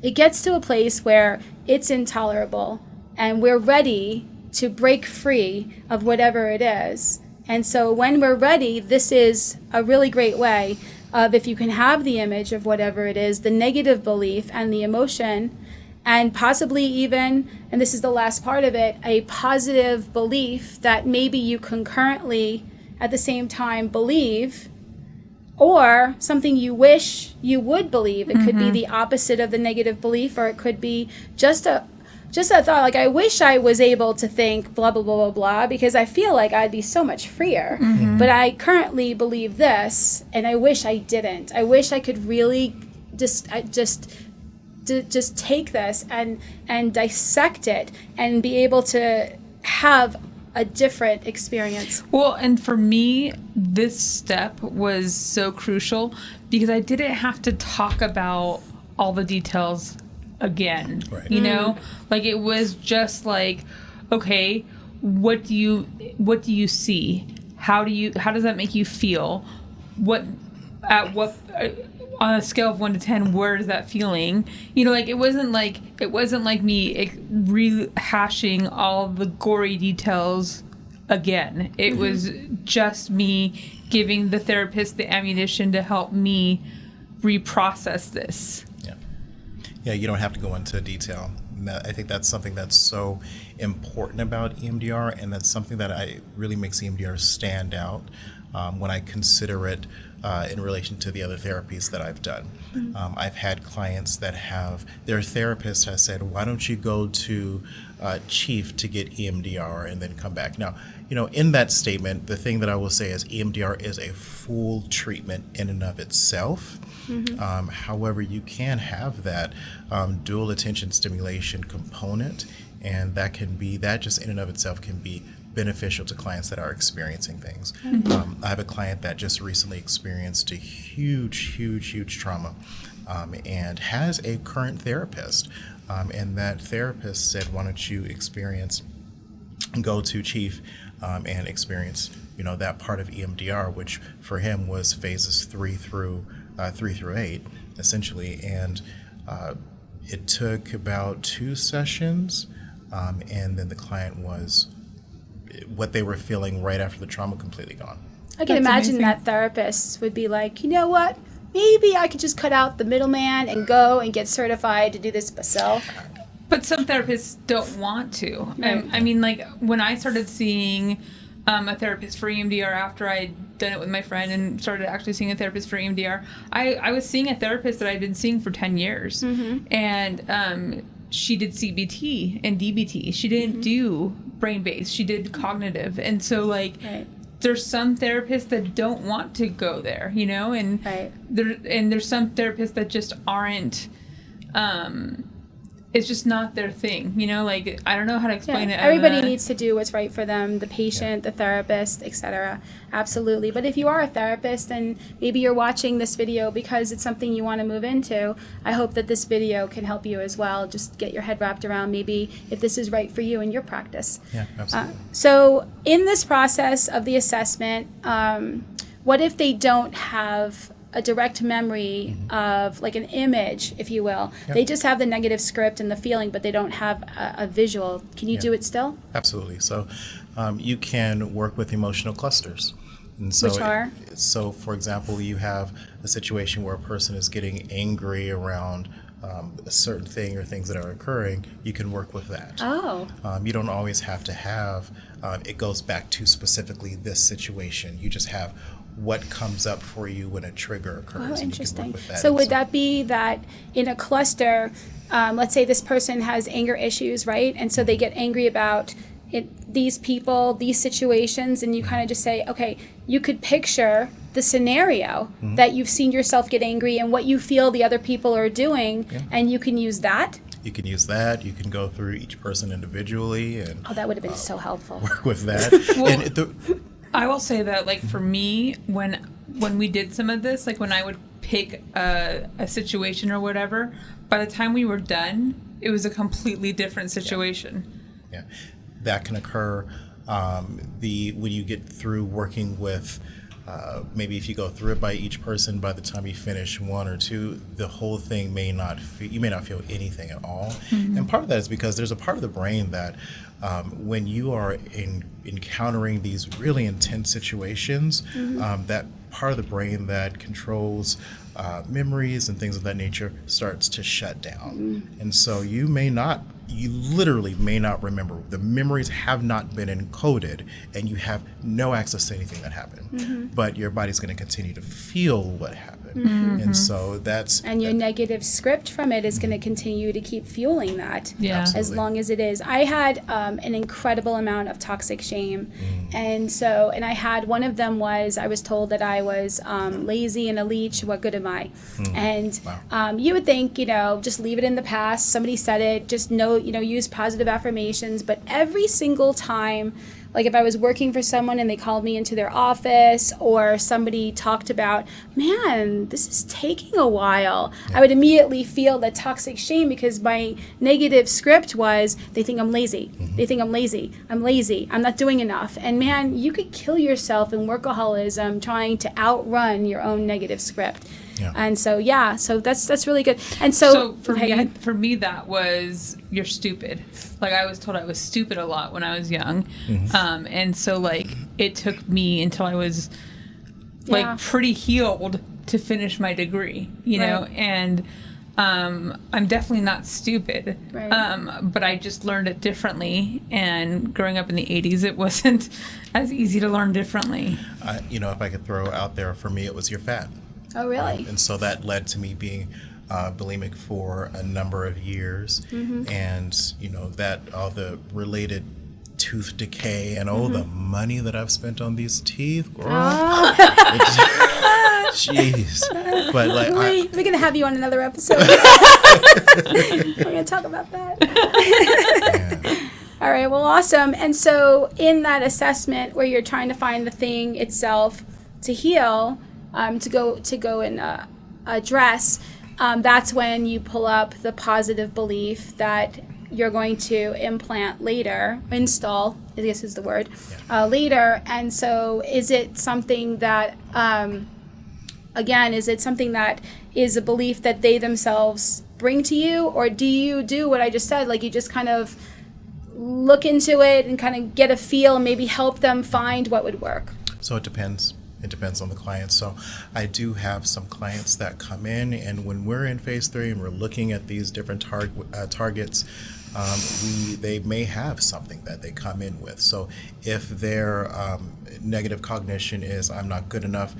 it gets to a place where it's intolerable and we're ready to break free of whatever it is. And so when we're ready, this is a really great way of, if you can have the image of whatever it is, the negative belief and the emotion, and possibly even, and this is the last part of it, a positive belief that maybe you concurrently at the same time believe, or something you wish you would believe. It could be the opposite of the negative belief, or it could be just a thought, like, I wish I was able to think blah, blah, blah, blah, blah, because I feel like I'd be so much freer. But I currently believe this, and I wish I didn't. I wish I could really just take this and dissect it and be able to have a different experience. Well, and for me, this step was so crucial because I didn't have to talk about all the details again. Right. Like, it was just like, okay, what do you see? How does that make you feel? On a scale of 1 to 10, where is that feeling? Like, it wasn't like me rehashing all the gory details again. It was just me giving the therapist the ammunition to help me reprocess this. Yeah, you don't have to go into detail. I think that's something that's so important about EMDR, and that's something that really makes EMDR stand out when I consider it in relation to the other therapies that I've done. I've had clients that their therapist has said, why don't you go to Chief to get EMDR and then come back? Now, in that statement, the thing that I will say is EMDR is a full treatment in and of itself. However, you can have that dual attention stimulation component, and that just in and of itself can be beneficial to clients that are experiencing things. I have a client that just recently experienced a huge trauma and has a current therapist. And that therapist said, why don't you go to Chief and experience that part of EMDR, which for him was phases 3 through 8, essentially. And it took about 2 sessions, and then the client was, what they were feeling right after the trauma, completely gone. I can imagine that therapists would be like, you know what? Maybe I could just cut out the middleman and go and get certified to do this myself. But some therapists don't want to. Right. I mean, like, when I started seeing a therapist for EMDR after I'd done it with my friend and started actually seeing a therapist for EMDR, I was seeing a therapist that I'd been seeing for 10 years. And she did CBT and DBT. She didn't do brain-based. She did cognitive. And so, like, there's some therapists that don't want to go there, and there's some therapists that just aren't, it's just not their thing, like, I don't know how to explain it. Everybody needs to do what's right for them, the patient, the therapist, etc. Absolutely. But if you are a therapist and maybe you're watching this video because it's something you want to move into, I hope that this video can help you as well. Just get your head wrapped around maybe if this is right for you in your practice. Yeah, absolutely. So in this process of the assessment, what if they don't have a direct memory of like an image, if you will? They just have the negative script and the feeling, but they don't have a visual. Can you do it still? Absolutely. So you can work with emotional clusters. And so Which are? So, for example, you have a situation where a person is getting angry around a certain thing or things that are occurring. You can work with that. Oh. You don't always have to have, it goes back to specifically this situation. You just have what comes up for you when a trigger occurs. Oh, interesting. And you can work with that. So would that be that in a cluster, let's say this person has anger issues, right? And so they get angry about these people, these situations, and you kind of just say, okay, you could picture the scenario that you've seen yourself get angry and what you feel the other people are doing, and you can use that. You can use that. You can go through each person individually and that would have been so helpful. work with that. Well, I will say that, like, for me, when we did some of this, like when I would pick a situation or whatever, by the time we were done, it was a completely different situation. Yeah. That can occur when you get through working with, maybe if you go through it by each person, by the time you finish one or two, the whole thing you may not feel anything at all. And part of that is because there's a part of the brain that when you are encountering these really intense situations, that part of the brain that controls memories and things of that nature starts to shut down. And so you literally may not remember. The memories have not been encoded, and you have no access to anything that happened. But your body's going to continue to feel what happened. And so And your negative script from it is going to continue to keep fueling that as long as it is. I had an incredible amount of toxic shame. And I had one of them was I was told that I was lazy and a leech. What good am I? And you would think, just leave it in the past. Somebody said it, just use positive affirmations. But every single time, like if I was working for someone and they called me into their office, or somebody talked about, man, this is taking a while, I would immediately feel the toxic shame because my negative script was, they think I'm lazy. They think I'm lazy. I'm lazy. I'm not doing enough. And man, you could kill yourself in workaholism trying to outrun your own negative script. Yeah. And so that's really good. And so for me that was, you're stupid. Like I was told I was stupid a lot when I was young. And so like it took me until I was like pretty healed to finish my degree, you know, and I'm definitely not stupid. But I just learned it differently, and growing up in the 80s it wasn't as easy to learn differently. If I could throw out there, for me it was, you're fat. Oh, really? And so that led to me being bulimic for a number of years. And, that all the related tooth decay and the money that I've spent on these teeth. Jeez. But like, we're going to have you on another episode. We're going to talk about that. All right. Well, awesome. And so in that assessment where you're trying to find the thing itself to heal, to go and address, that's when you pull up the positive belief that you're going to install, I guess is the word, later. And so is it something that, is it something that is a belief that they themselves bring to you, or do you do what I just said, like you just kind of look into it and kind of get a feel and maybe help them find what would work? So it depends. It depends on the client. So I do have some clients that come in, and when we're in phase 3 and we're looking at these different targets, they may have something that they come in with. So if their negative cognition is I'm not good enough,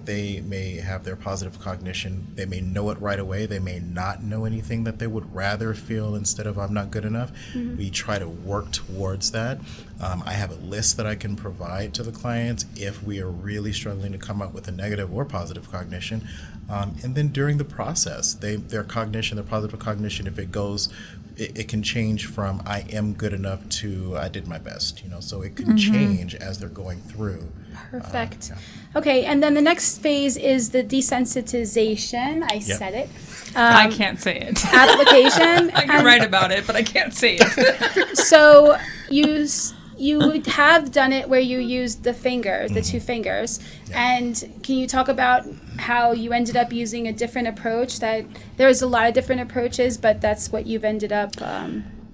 they may have their positive cognition. They may know it right away. They may not know anything that they would rather feel instead of I'm not good enough. We try to work towards that. I have a list that I can provide to the clients if we are really struggling to come up with a negative or positive cognition. And then during the process, their positive cognition, if it goes, it can change from I am good enough to I did my best, so it can change as they're going through. Perfect. Okay, and then the next phase is the desensitization. I said it. I can't say it. Application. I can write about it, but I can't say it. So you you have done it where you used the fingers, the two fingers. And can you talk about how you ended up using a different approach? That there's a lot of different approaches, but that's what you've ended up.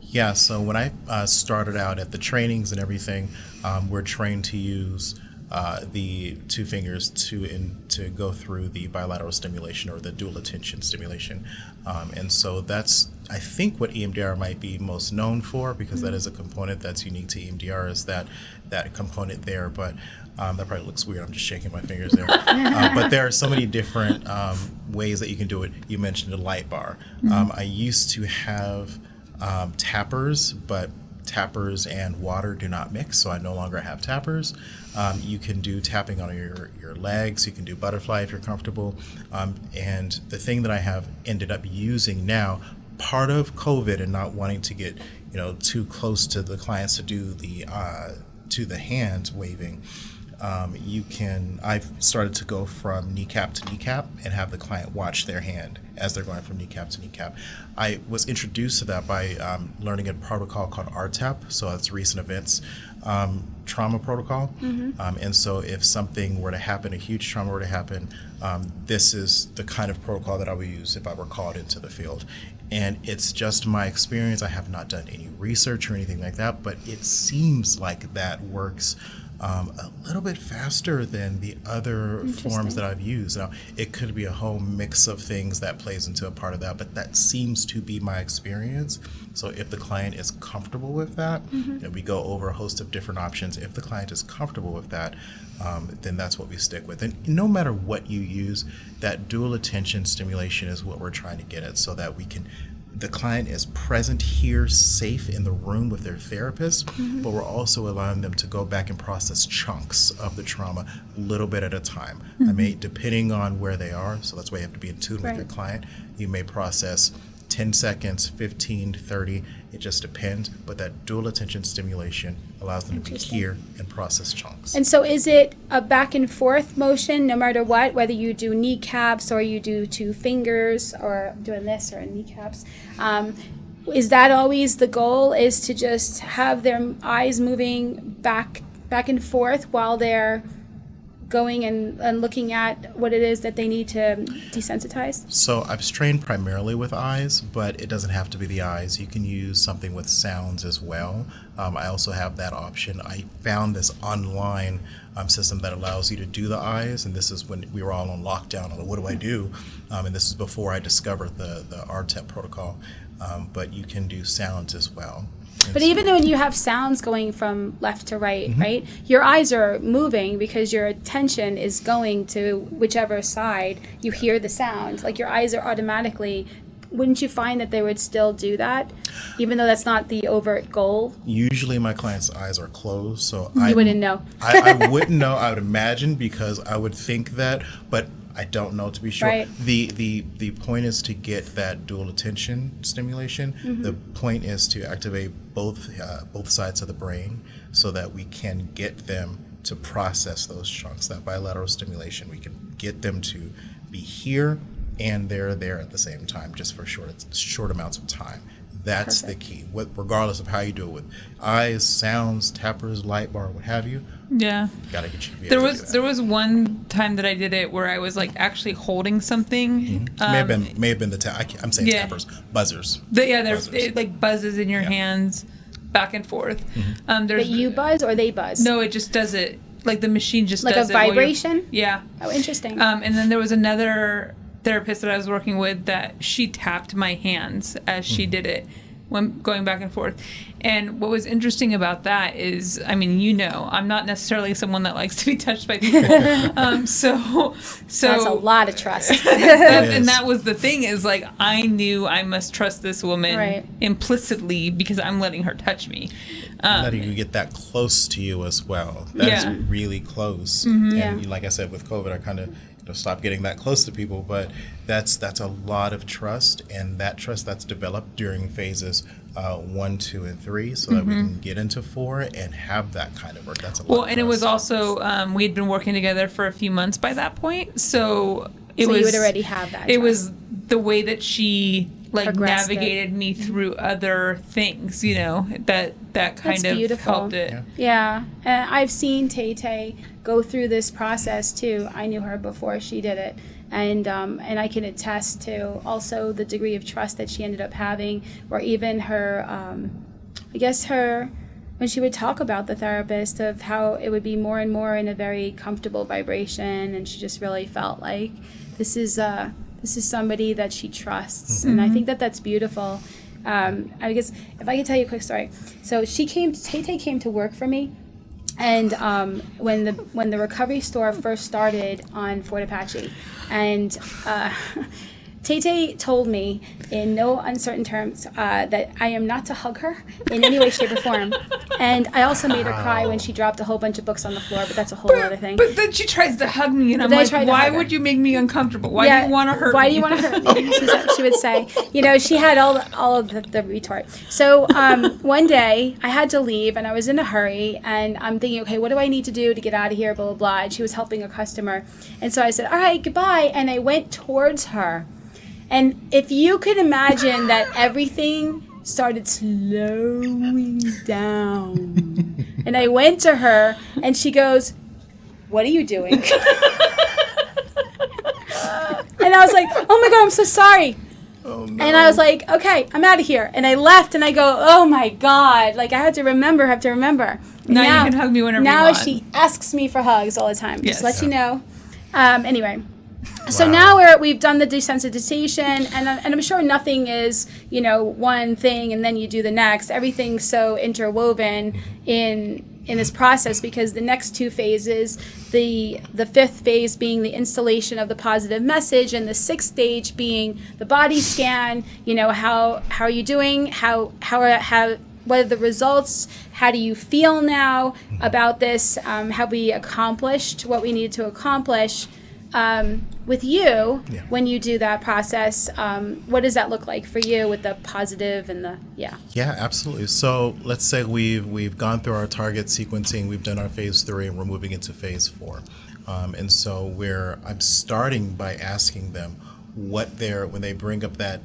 Yeah, so when I started out at the trainings and everything, we're trained to use the two fingers to go through the bilateral stimulation or the dual attention stimulation. And so that's, I think, what EMDR might be most known for, because that is a component that's unique to EMDR, is that component there. But that probably looks weird. I'm just shaking my fingers there. But there are so many different ways that you can do it. You mentioned a light bar. I used to have tappers, but tappers and water do not mix, so I no longer have tappers. You can do tapping on your legs. You can do butterfly if you're comfortable. And the thing that I have ended up using now, part of COVID and not wanting to get too close to the clients to do the hand waving, I've started to go from kneecap to kneecap and have the client watch their hand as they're going from kneecap to kneecap. I was introduced to that by learning a protocol called RTAP, so it's recent events trauma protocol. And so if something were to happen, a huge trauma were to happen, this is the kind of protocol that I would use if I were called into the field. And it's just my experience. I have not done any research or anything like that, but it seems like that works a little bit faster than the other forms that I've used. Now, it could be a whole mix of things that plays into a part of that, but that seems to be my experience. So if the client is comfortable with that, and we go over a host of different options, if the client is comfortable with that, then that's what we stick with. And no matter what you use, that dual attention stimulation is what we're trying to get at, so that the client is present here, safe in the room with their therapist, but we're also allowing them to go back and process chunks of the trauma a little bit at a time. I mean, depending on where they are, so that's why you have to be in tune with your client. You may process 10 seconds, 15, 30, it just depends, but that dual attention stimulation allows them to be here and process chunks. And so is it a back and forth motion no matter what, whether you do kneecaps or you do two fingers or doing this or kneecaps? Is that always the goal, is to just have their eyes moving back and forth while they're going and looking at what it is that they need to desensitize? So I've trained primarily with eyes, but it doesn't have to be the eyes. You can use something with sounds as well. I also have that option. I found this online system that allows you to do the eyes, and this is when we were all on lockdown. What do I do? And this is before I discovered the RTEP protocol. But you can do sounds as well. But even when you have sounds going from left to right, right, your eyes are moving because your attention is going to whichever side you hear the sound. Like your eyes are automatically, wouldn't you find that they would still do that, even though that's not the overt goal? Usually my clients' eyes are closed, so you wouldn't know. I wouldn't know, I would imagine, because I would think that, but I don't know to be sure. Right. The point is to get that dual attention stimulation. The point is to activate both sides of the brain so that we can get them to process those chunks. That bilateral stimulation, we can get them to be here and they're there at the same time, just for short amounts of time. That's the key. Regardless of how you do it, with eyes, sounds, tappers, light bar, what have you. Yeah. Gotta get you. There was one time that I did it where I was like actually holding something. May have been the I'm saying tappers, buzzers. It like buzzes in your hands, back and forth. But you buzz or they buzz? No, it just does it. Like the machine just like does it. Like a vibration? Yeah. Oh, interesting. And then there was another therapist that I was working with that she tapped my hands as she did it, when going back and forth. And what was interesting about that is, I mean, I'm not necessarily someone that likes to be touched by people. So that's a lot of trust. And that was the thing, is like, I knew I must trust this woman implicitly because I'm letting her touch me. Letting you get that close to you as well. That's really close. And like I said, with COVID, I kind of stop getting that close to people, but that's a lot of trust, and that trust that's developed during phases 1, 2, and 3, so that we can get into 4 and have that kind of work. That's a lot. Well, and it was also we had been working together for a few months by that point, so you would already have that. It was the way that she like progressed navigated me through other things, you know, that kind That's of beautiful. helped it. Yeah. And I've seen Tay go through this process too. I knew her before she did it. And I can attest to also the degree of trust that she ended up having, or even her, when she would talk about the therapist, of how it would be more and more in a very comfortable vibration, and she just really felt like this is somebody that she trusts, and I think that that's beautiful. I guess if I could tell you a quick story. So Tay came to work for me, and when the recovery store first started on Fort Apache, and Tay told me in no uncertain terms that I am not to hug her in any way, shape, or form. And I also made her cry when she dropped a whole bunch of books on the floor, but that's a whole other thing. But then she tries to hug me, and I'm like, why would you make me uncomfortable? Why do you want to hurt me? Why do you want to hurt me? She would say. You know, she had all of the retort. So one day, I had to leave, and I was in a hurry, and I'm thinking, okay, what do I need to do to get out of here, blah, blah, blah. And she was helping a customer. And so I said, all right, goodbye. And I went towards her. And if you could imagine that everything started slowing down. And I went to her, and she goes, what are you doing? And I was like, oh my God, I'm so sorry. Oh, no. And I was like, okay, I'm out of here. And I left, and I go, oh my God. Like, I have to remember. Now you can hug me whenever you want. Now she asks me for hugs all the time. Yes. Just let you know. Anyway. So now we've done the desensitization, and I'm sure nothing is, you know, one thing and then you do the next. Everything's so interwoven in this process, because the next two phases, the fifth phase being the installation of the positive message, and the sixth stage being the body scan. You know, how are you doing? What are the results? How do you feel now about this? Have we accomplished what we needed to accomplish? With you, when you do that process, what does that look like for you with the positive and the Yeah, absolutely. So let's say we've gone through our target sequencing, we've done our phase 3, and we're moving into phase 4. And so I'm starting by asking them when they bring up that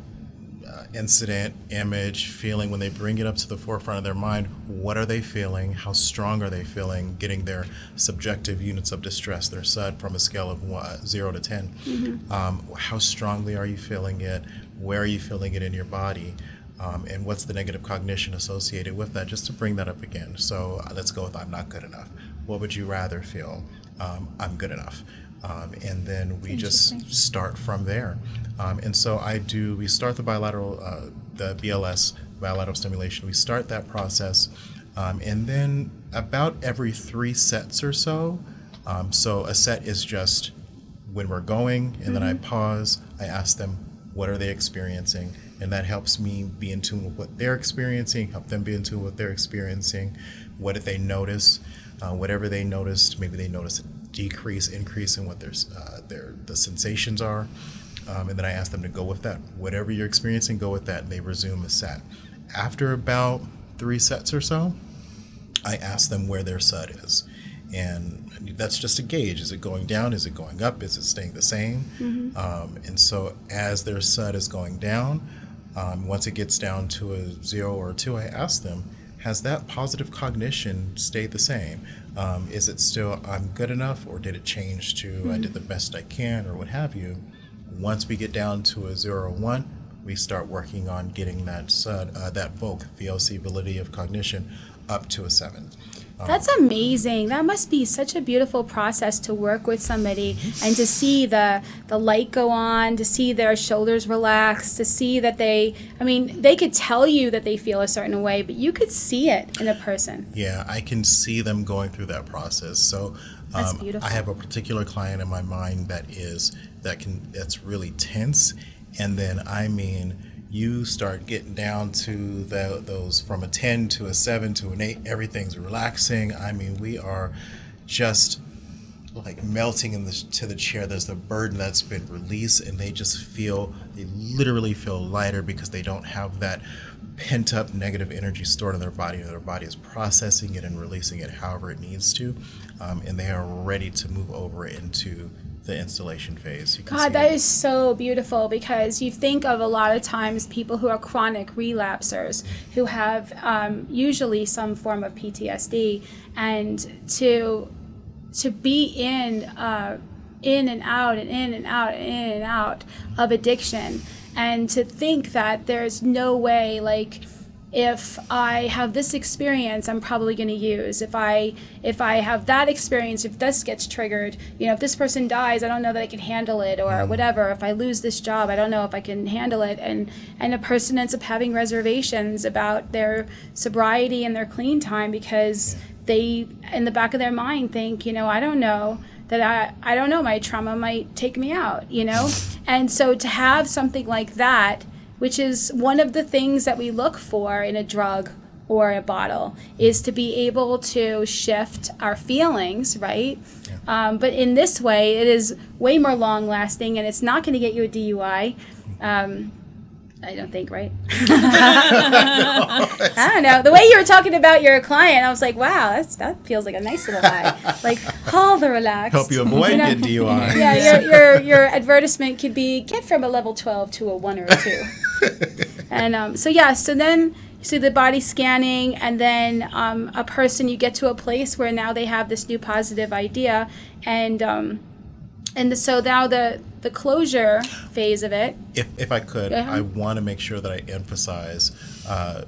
incident, image, feeling, when they bring it up to the forefront of their mind, what are they feeling? How strong are they feeling? Getting their subjective units of distress, their SUD, from a scale of 0 to 10. Mm-hmm. How strongly are you feeling it? Where are you feeling it in your body? And what's the negative cognition associated with that? Just to bring that up again. So let's go with I'm not good enough. What would you rather feel? I'm good enough. And then we just start from there. And so we start the bilateral, the BLS, bilateral stimulation. We start that process. And then about every 3 sets or so, so a set is just when we're going, and then I pause, I ask them, what are they experiencing? And that helps me be in tune with what they're experiencing, help them be in tune with what they're experiencing. What did they notice? Whatever they noticed, maybe they noticed a decrease, increase in what the sensations are. And then I ask them to go with that. Whatever you're experiencing, go with that. And they resume the set. After about 3 sets or so, I ask them where their SUD is. And that's just a gauge. Is it going down? Is it going up? Is it staying the same? Mm-hmm. And so as their SUD is going down, once it gets down to a 0 or a 2, I ask them, has that positive cognition stayed the same? Is it still, I'm good enough, or did it change to I did the best I can, or what have you? Once we get down to a 0 or 1, we start working on getting that SUD, that VOC, VOC, validity of cognition, up to a 7. That's amazing. That must be such a beautiful process to work with somebody and to see the light go on, to see their shoulders relax, to see that they could tell you that they feel a certain way, but you could see it in a person. Yeah, I can see them going through that process. So That's beautiful. I have a particular client in my mind that's really tense, and then you start getting down to those from a 10 to a 7 to an 8, everything's relaxing. We are just like melting to the chair. There's the burden that's been released, and they literally feel lighter because they don't have that pent up negative energy stored in their body. Their body is processing it and releasing it however it needs to, and they are ready to move over into the installation phase. You can God, see that it. is so beautiful, because you think of a lot of times people who are chronic relapsers who have usually some form of PTSD, and to be in and out and in and out and in and out of addiction, and to think that there's no way, like, if I have this experience, I'm probably going to use. If I have that experience, if this gets triggered, if this person dies, I don't know that I can handle it, or whatever. If I lose this job, I don't know if I can handle it. And a person ends up having reservations about their sobriety and their clean time, because they, in the back of their mind, think, I don't know that I don't know, my trauma might take me out, And so to have something like that, which is one of the things that we look for in a drug or a bottle, is to be able to shift our feelings, right? Yeah. But in this way, it is way more long lasting, and it's not going to get you a DUI. I don't think, right? I don't know. The way you were talking about your client, I was like, wow, that feels like a nice little high. Like, all the relaxed. Help you avoid getting DUI. Yeah, your advertisement could be, get from a level 12 to a 1 or a 2. And so then you see the body scanning, and then a person, you get to a place where now they have this new positive idea, and so now the closure phase of it. If I could, I want to make sure that I emphasize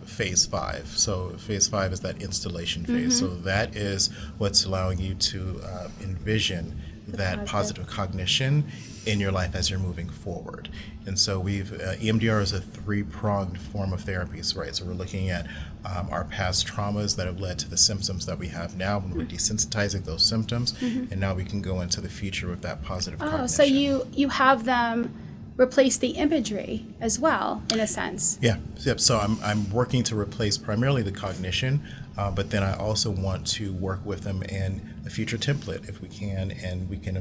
phase 5. So phase 5 is that installation phase. So that is what's allowing you to envision that positive cognition in your life as you're moving forward. And so EMDR is a 3-pronged form of therapies, right? So we're looking at our past traumas that have led to the symptoms that we have now, when we're desensitizing those symptoms, and now we can go into the future with that positive cognition. Oh, so you have them replace the imagery as well, in a sense. Yeah. Yep. So I'm working to replace primarily the cognition, but then I also want to work with them in a future template if we can, and we can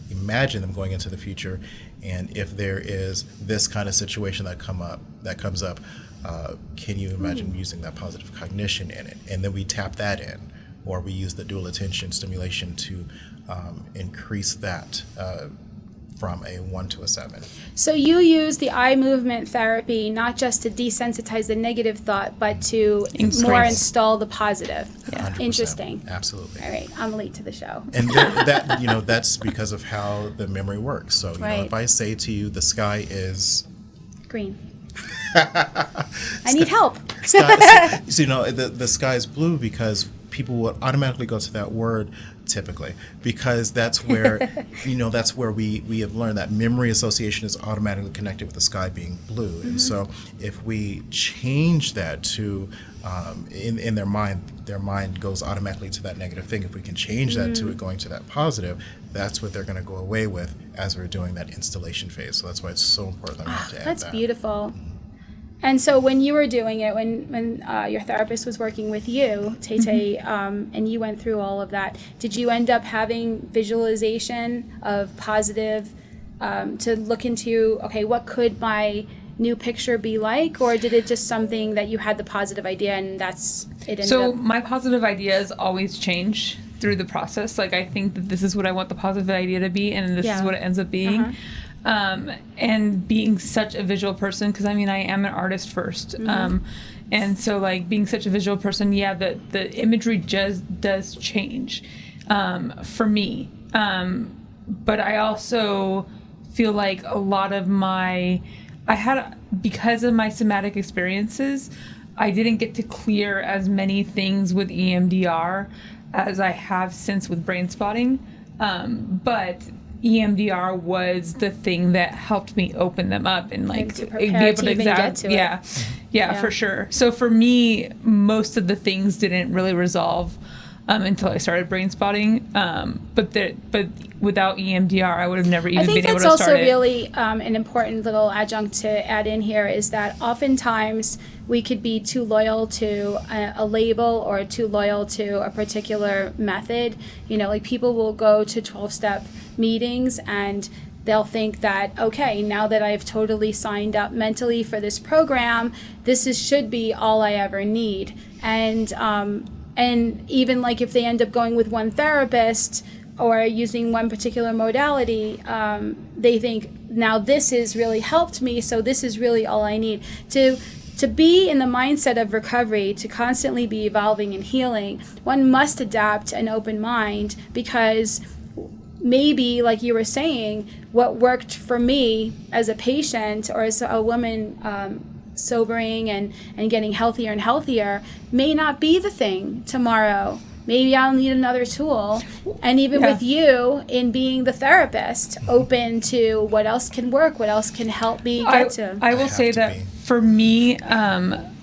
imagine them going into the future. And if there is this kind of situation that comes up, can you imagine using that positive cognition in it? And then we tap that in, or we use the dual attention stimulation to increase that from a 1 to a 7. So you use the eye movement therapy not just to desensitize the negative thought, but to more install the positive. Yeah. 100%. Interesting. Absolutely. All right, I'm late to the show. And that that's because of how the memory works. So if I say to you, the sky is green. I need help. The sky is blue because people will automatically go to that word, typically, because that's where that's where we have learned that memory association is automatically connected with the sky being blue. And so if we change that to in their mind goes automatically to that negative thing. If we can change that to it going to that positive, that's what they're going to go away with as we're doing that installation phase. So that's why it's so important that we have to add that. That's beautiful. And so when you were doing it, when your therapist was working with you, Tay, and you went through all of that, did you end up having visualization of positive to look into, okay, what could my new picture be like? Or did it just something that you had the positive idea and that's it? So my positive ideas always change through the process. Like, I think that this is what I want the positive idea to be, and this is what it ends up being. And being such a visual person, because I am an artist first. And so, like, being such a visual person, the imagery does change for me. But I also feel like a lot of because of my somatic experiences, I didn't get to clear as many things with EMDR as I have since with brain spotting. But EMDR was the thing that helped me open them up and like to prepare to even get to it. Yeah, for sure. So for me, most of the things didn't really resolve until I started brain spotting. But without EMDR, I would have never even been able to start it. I think that's also really an important little adjunct to add in here, is that oftentimes we could be too loyal to a label or too loyal to a particular method. Like, people will go to 12-step meetings and they'll think that, okay, now that I've totally signed up mentally for this program, should be all I ever need. And even like if they end up going with one therapist, or using one particular modality, they think, now this has really helped me, so this is really all I need. To be in the mindset of recovery, to constantly be evolving and healing, one must adapt an open mind, because maybe, like you were saying, what worked for me as a patient or as a woman sobering and getting healthier and healthier may not be the thing tomorrow. Maybe I'll need another tool. And even with you, in being the therapist, open to what else can work, what else can help me get to. I will say that for me,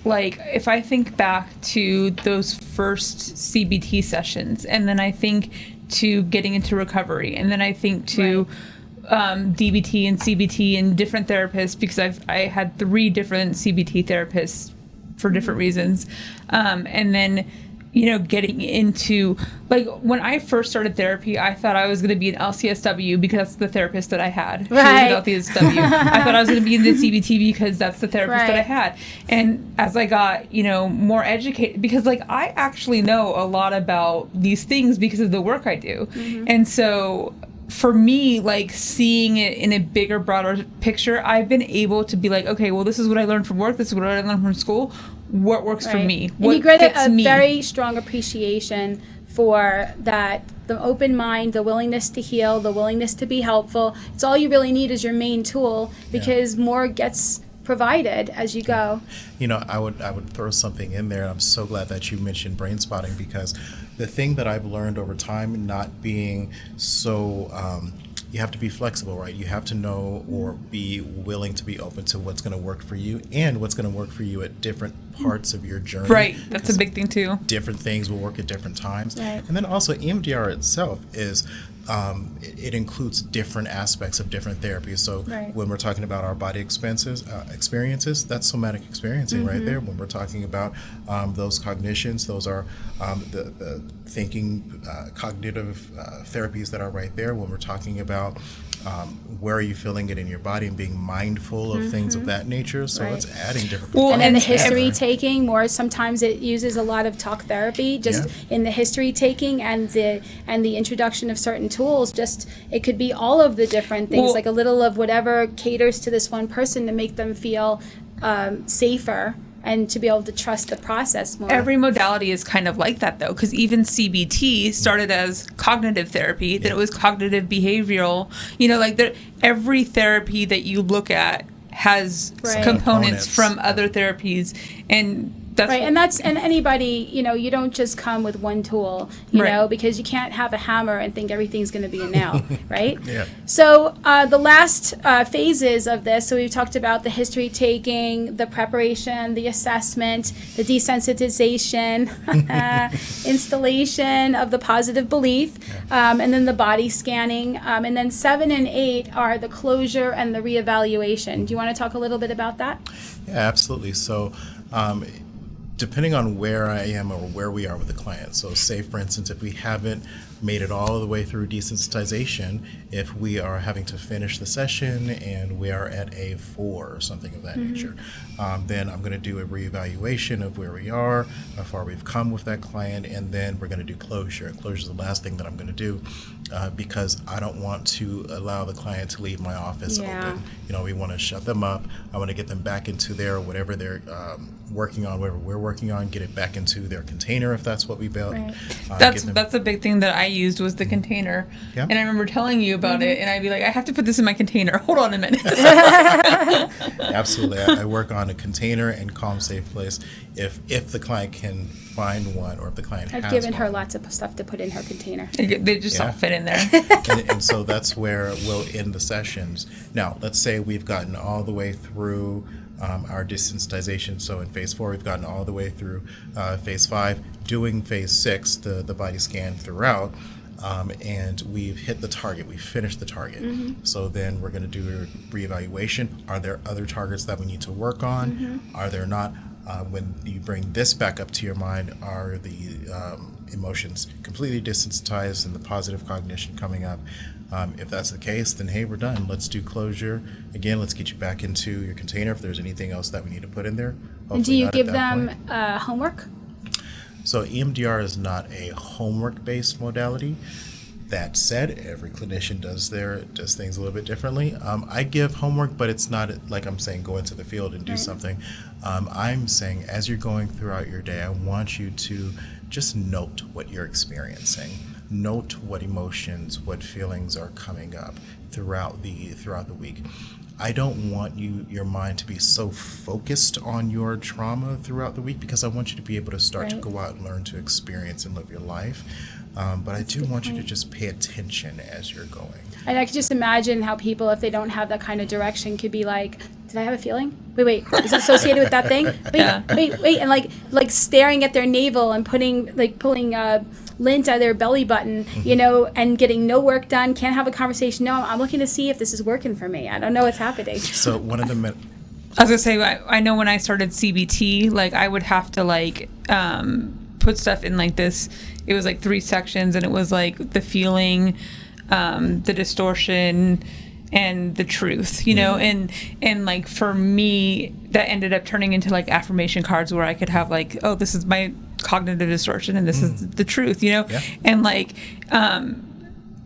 like if I think back to those first CBT sessions, and then I think to getting into recovery, and then I think to DBT and CBT and different therapists, because I had 3 different CBT therapists for different reasons, and then getting into, like, when I first started therapy, I thought I was going to be an LCSW because that's the therapist that I had. Right. She was an LCSW. I thought I was going to be in the CBT because that's the therapist that I had. And as I got, more educated, because, like, I actually know a lot about these things because of the work I do. And so for me, like, seeing it in a bigger, broader picture, I've been able to be like, okay, well, this is what I learned from work. This is what I learned from school. What works for me? And you get a very strong appreciation for that, the open mind, the willingness to heal, the willingness to be helpful. It's all you really need is your main tool, because more gets provided as you go. I would throw something in there. I'm so glad that you mentioned brain spotting, because the thing that I've learned over time, not being so you have to be flexible, right? You have to know or be willing to be open to what's going to work for you and what's going to work for you at different parts of your journey. Right, that's a big thing too. Different things will work at different times. Right. And then also EMDR itself is it includes different aspects of different therapies. So when we're talking about our body experiences, that's somatic experiencing right there. When we're talking about those cognitions, those are the thinking cognitive therapies that are right there. When we're talking about where are you feeling it in your body and being mindful of things of that nature. So it's adding different and then the history taking, more sometimes it uses a lot of talk therapy just in the history taking and the introduction of certain tools. Just it could be all of the different things, like a little of whatever caters to this one person to make them feel safer and to be able to trust the process more. Every modality is kind of like that, though, because even CBT started as cognitive therapy, then it was cognitive behavioral. Every therapy that you look at has components from other therapies, and that's and anybody, you don't just come with one tool, you know, because you can't have a hammer and think everything's going to be a nail, right? So the last phases of this, so we've talked about the history taking, the preparation, the assessment, the desensitization, installation of the positive belief, and then the body scanning, and then 7 and 8 are the closure and the reevaluation. Do you want to talk a little bit about that? Yeah, absolutely. So depending on where I am or where we are with the client. So say, for instance, if we haven't made it all the way through desensitization, if we are having to finish the session and we are at a 4 or something of that nature, then I'm going to do a reevaluation of where we are, how far we've come with that client, and then we're going to do closure. Closure is the last thing that I'm going to do because I don't want to allow the client to leave my office open. We want to shut them up. I want to get them back into their whatever they're working on, whatever we're working on, get it back into their container if that's what we built. That's a big thing that I used was the container. And I remember telling you about it, and I'd be like, I have to put this in my container. Hold on a minute. Absolutely. I work on a container and calm, safe place if the client can find one or if the client has one. I've given her lots of stuff to put in her container. They just all fit in there. and so that's where we'll end the sessions. Now, let's say we've gotten all the way through our desensitization. So in phase 4, we've gotten all the way through phase 5, doing phase 6, the body scan throughout, and we've hit the target. We've finished the target. So then we're going to do a reevaluation. Are there other targets that we need to work on? Are there not? When you bring this back up to your mind, are the emotions completely desensitized and the positive cognition coming up? If that's the case, then hey, we're done. Let's do closure. Again, let's get you back into your container if there's anything else that we need to put in there. And do you give them homework? So EMDR is not a homework-based modality. That said, every clinician does things a little bit differently. I give homework, but it's not like I'm saying go into the field and do something. I'm saying as you're going throughout your day, I want you to just note what you're experiencing. Note what emotions, what feelings are coming up throughout the week. I don't want your mind to be so focused on your trauma throughout the week, because I want you to be able to start to go out and learn to experience and live your life. But I do want you to just pay attention as you're going. And I could just imagine how people, if they don't have that kind of direction, could be like, did I have a feeling? Wait, is it associated with that thing? Wait, and like staring at their navel and pulling lint out of their belly button, and getting no work done, can't have a conversation. No, I'm looking to see if this is working for me. I don't know what's happening. So one of the I was gonna say, I know when I started CBT, like I would have to put stuff in like this. It was like 3 sections, and it was like the feeling, the distortion, and the truth, and like for me, that ended up turning into like affirmation cards where I could have like, oh, this is my cognitive distortion, and this is the truth, and like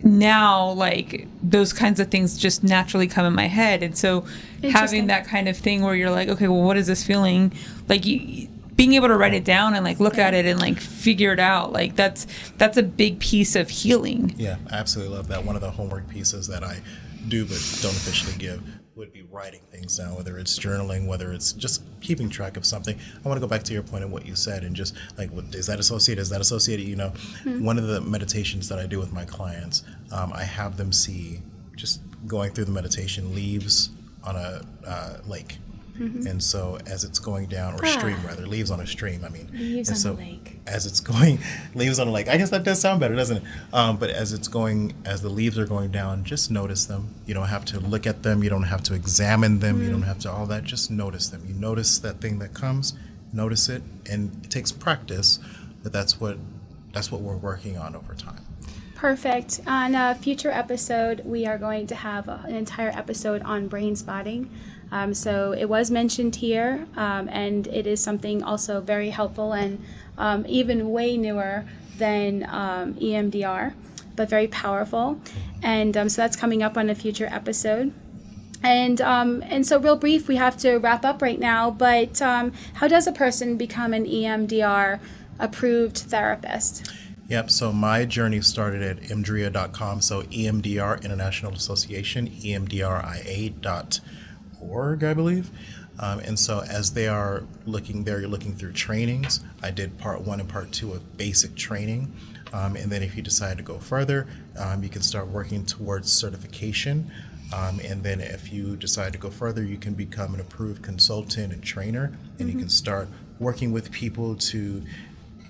now like those kinds of things just naturally come in my head, and so having that kind of thing where you're like, okay, well, what is this feeling like? Being able to write it down and like look at it and like figure it out, like that's a big piece of healing. Yeah, I absolutely love that. One of the homework pieces that I do but don't officially give would be writing things down, whether it's journaling, whether it's just keeping track of something. I want to go back to your point of what you said, and just like, is that associated? One of the meditations that I do with my clients, I have them see, just going through the meditation, leaves on a lake. And so as it's going down, or stream rather, leaves on a stream, Leaves on a lake. As it's going, leaves on a lake, I guess that does sound better, doesn't it? But as the leaves are going down, just notice them. You don't have to look at them, you don't have to examine them, you don't have to all that, just notice them. You notice that thing that comes, notice it, and it takes practice, but that's what we're working on over time. Perfect. On a future episode, we are going to have an entire episode on brain spotting. So it was mentioned here, and it is something also very helpful and even way newer than EMDR, but very powerful. And so that's coming up on a future episode. And so real brief, we have to wrap up right now, but how does a person become an EMDR approved therapist? Yep, so my journey started at emdria.com, so EMDR International Association, emdria.org, I believe. And so as they're looking through trainings. I did part 1 and part 2 of basic training. And then if you decide to go further, you can start working towards certification. And then if you decide to go further, you can become an approved consultant and trainer, and you can start working with people to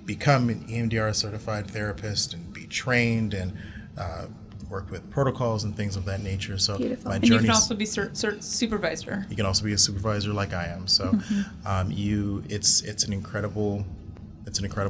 become an EMDR certified therapist and be trained and work with protocols and things of that nature. So beautiful. And you can also be supervisor. You can also be a supervisor like I am. So it's an incredible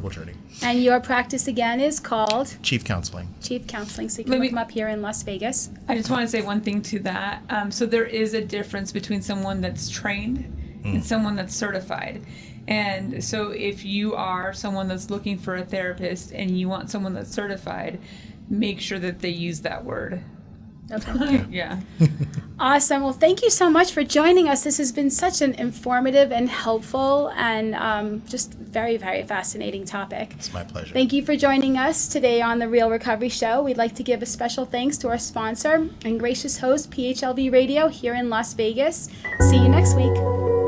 journey. And your practice again is called Chief Counseling. Chief Counseling. So you can look them up here in Las Vegas. I just want to say one thing to that. So there is a difference between someone that's trained and someone that's certified. And so if you are someone that's looking for a therapist and you want someone that's certified, make sure that they use that word. Okay. Yeah. Awesome. Well, thank you so much for joining us. This has been such an informative and helpful and just very, very fascinating topic. It's my pleasure. Thank you for joining us today on The Real Recovery Show. We'd like to give a special thanks to our sponsor and gracious host, PHLV Radio, here in Las Vegas. See you next week.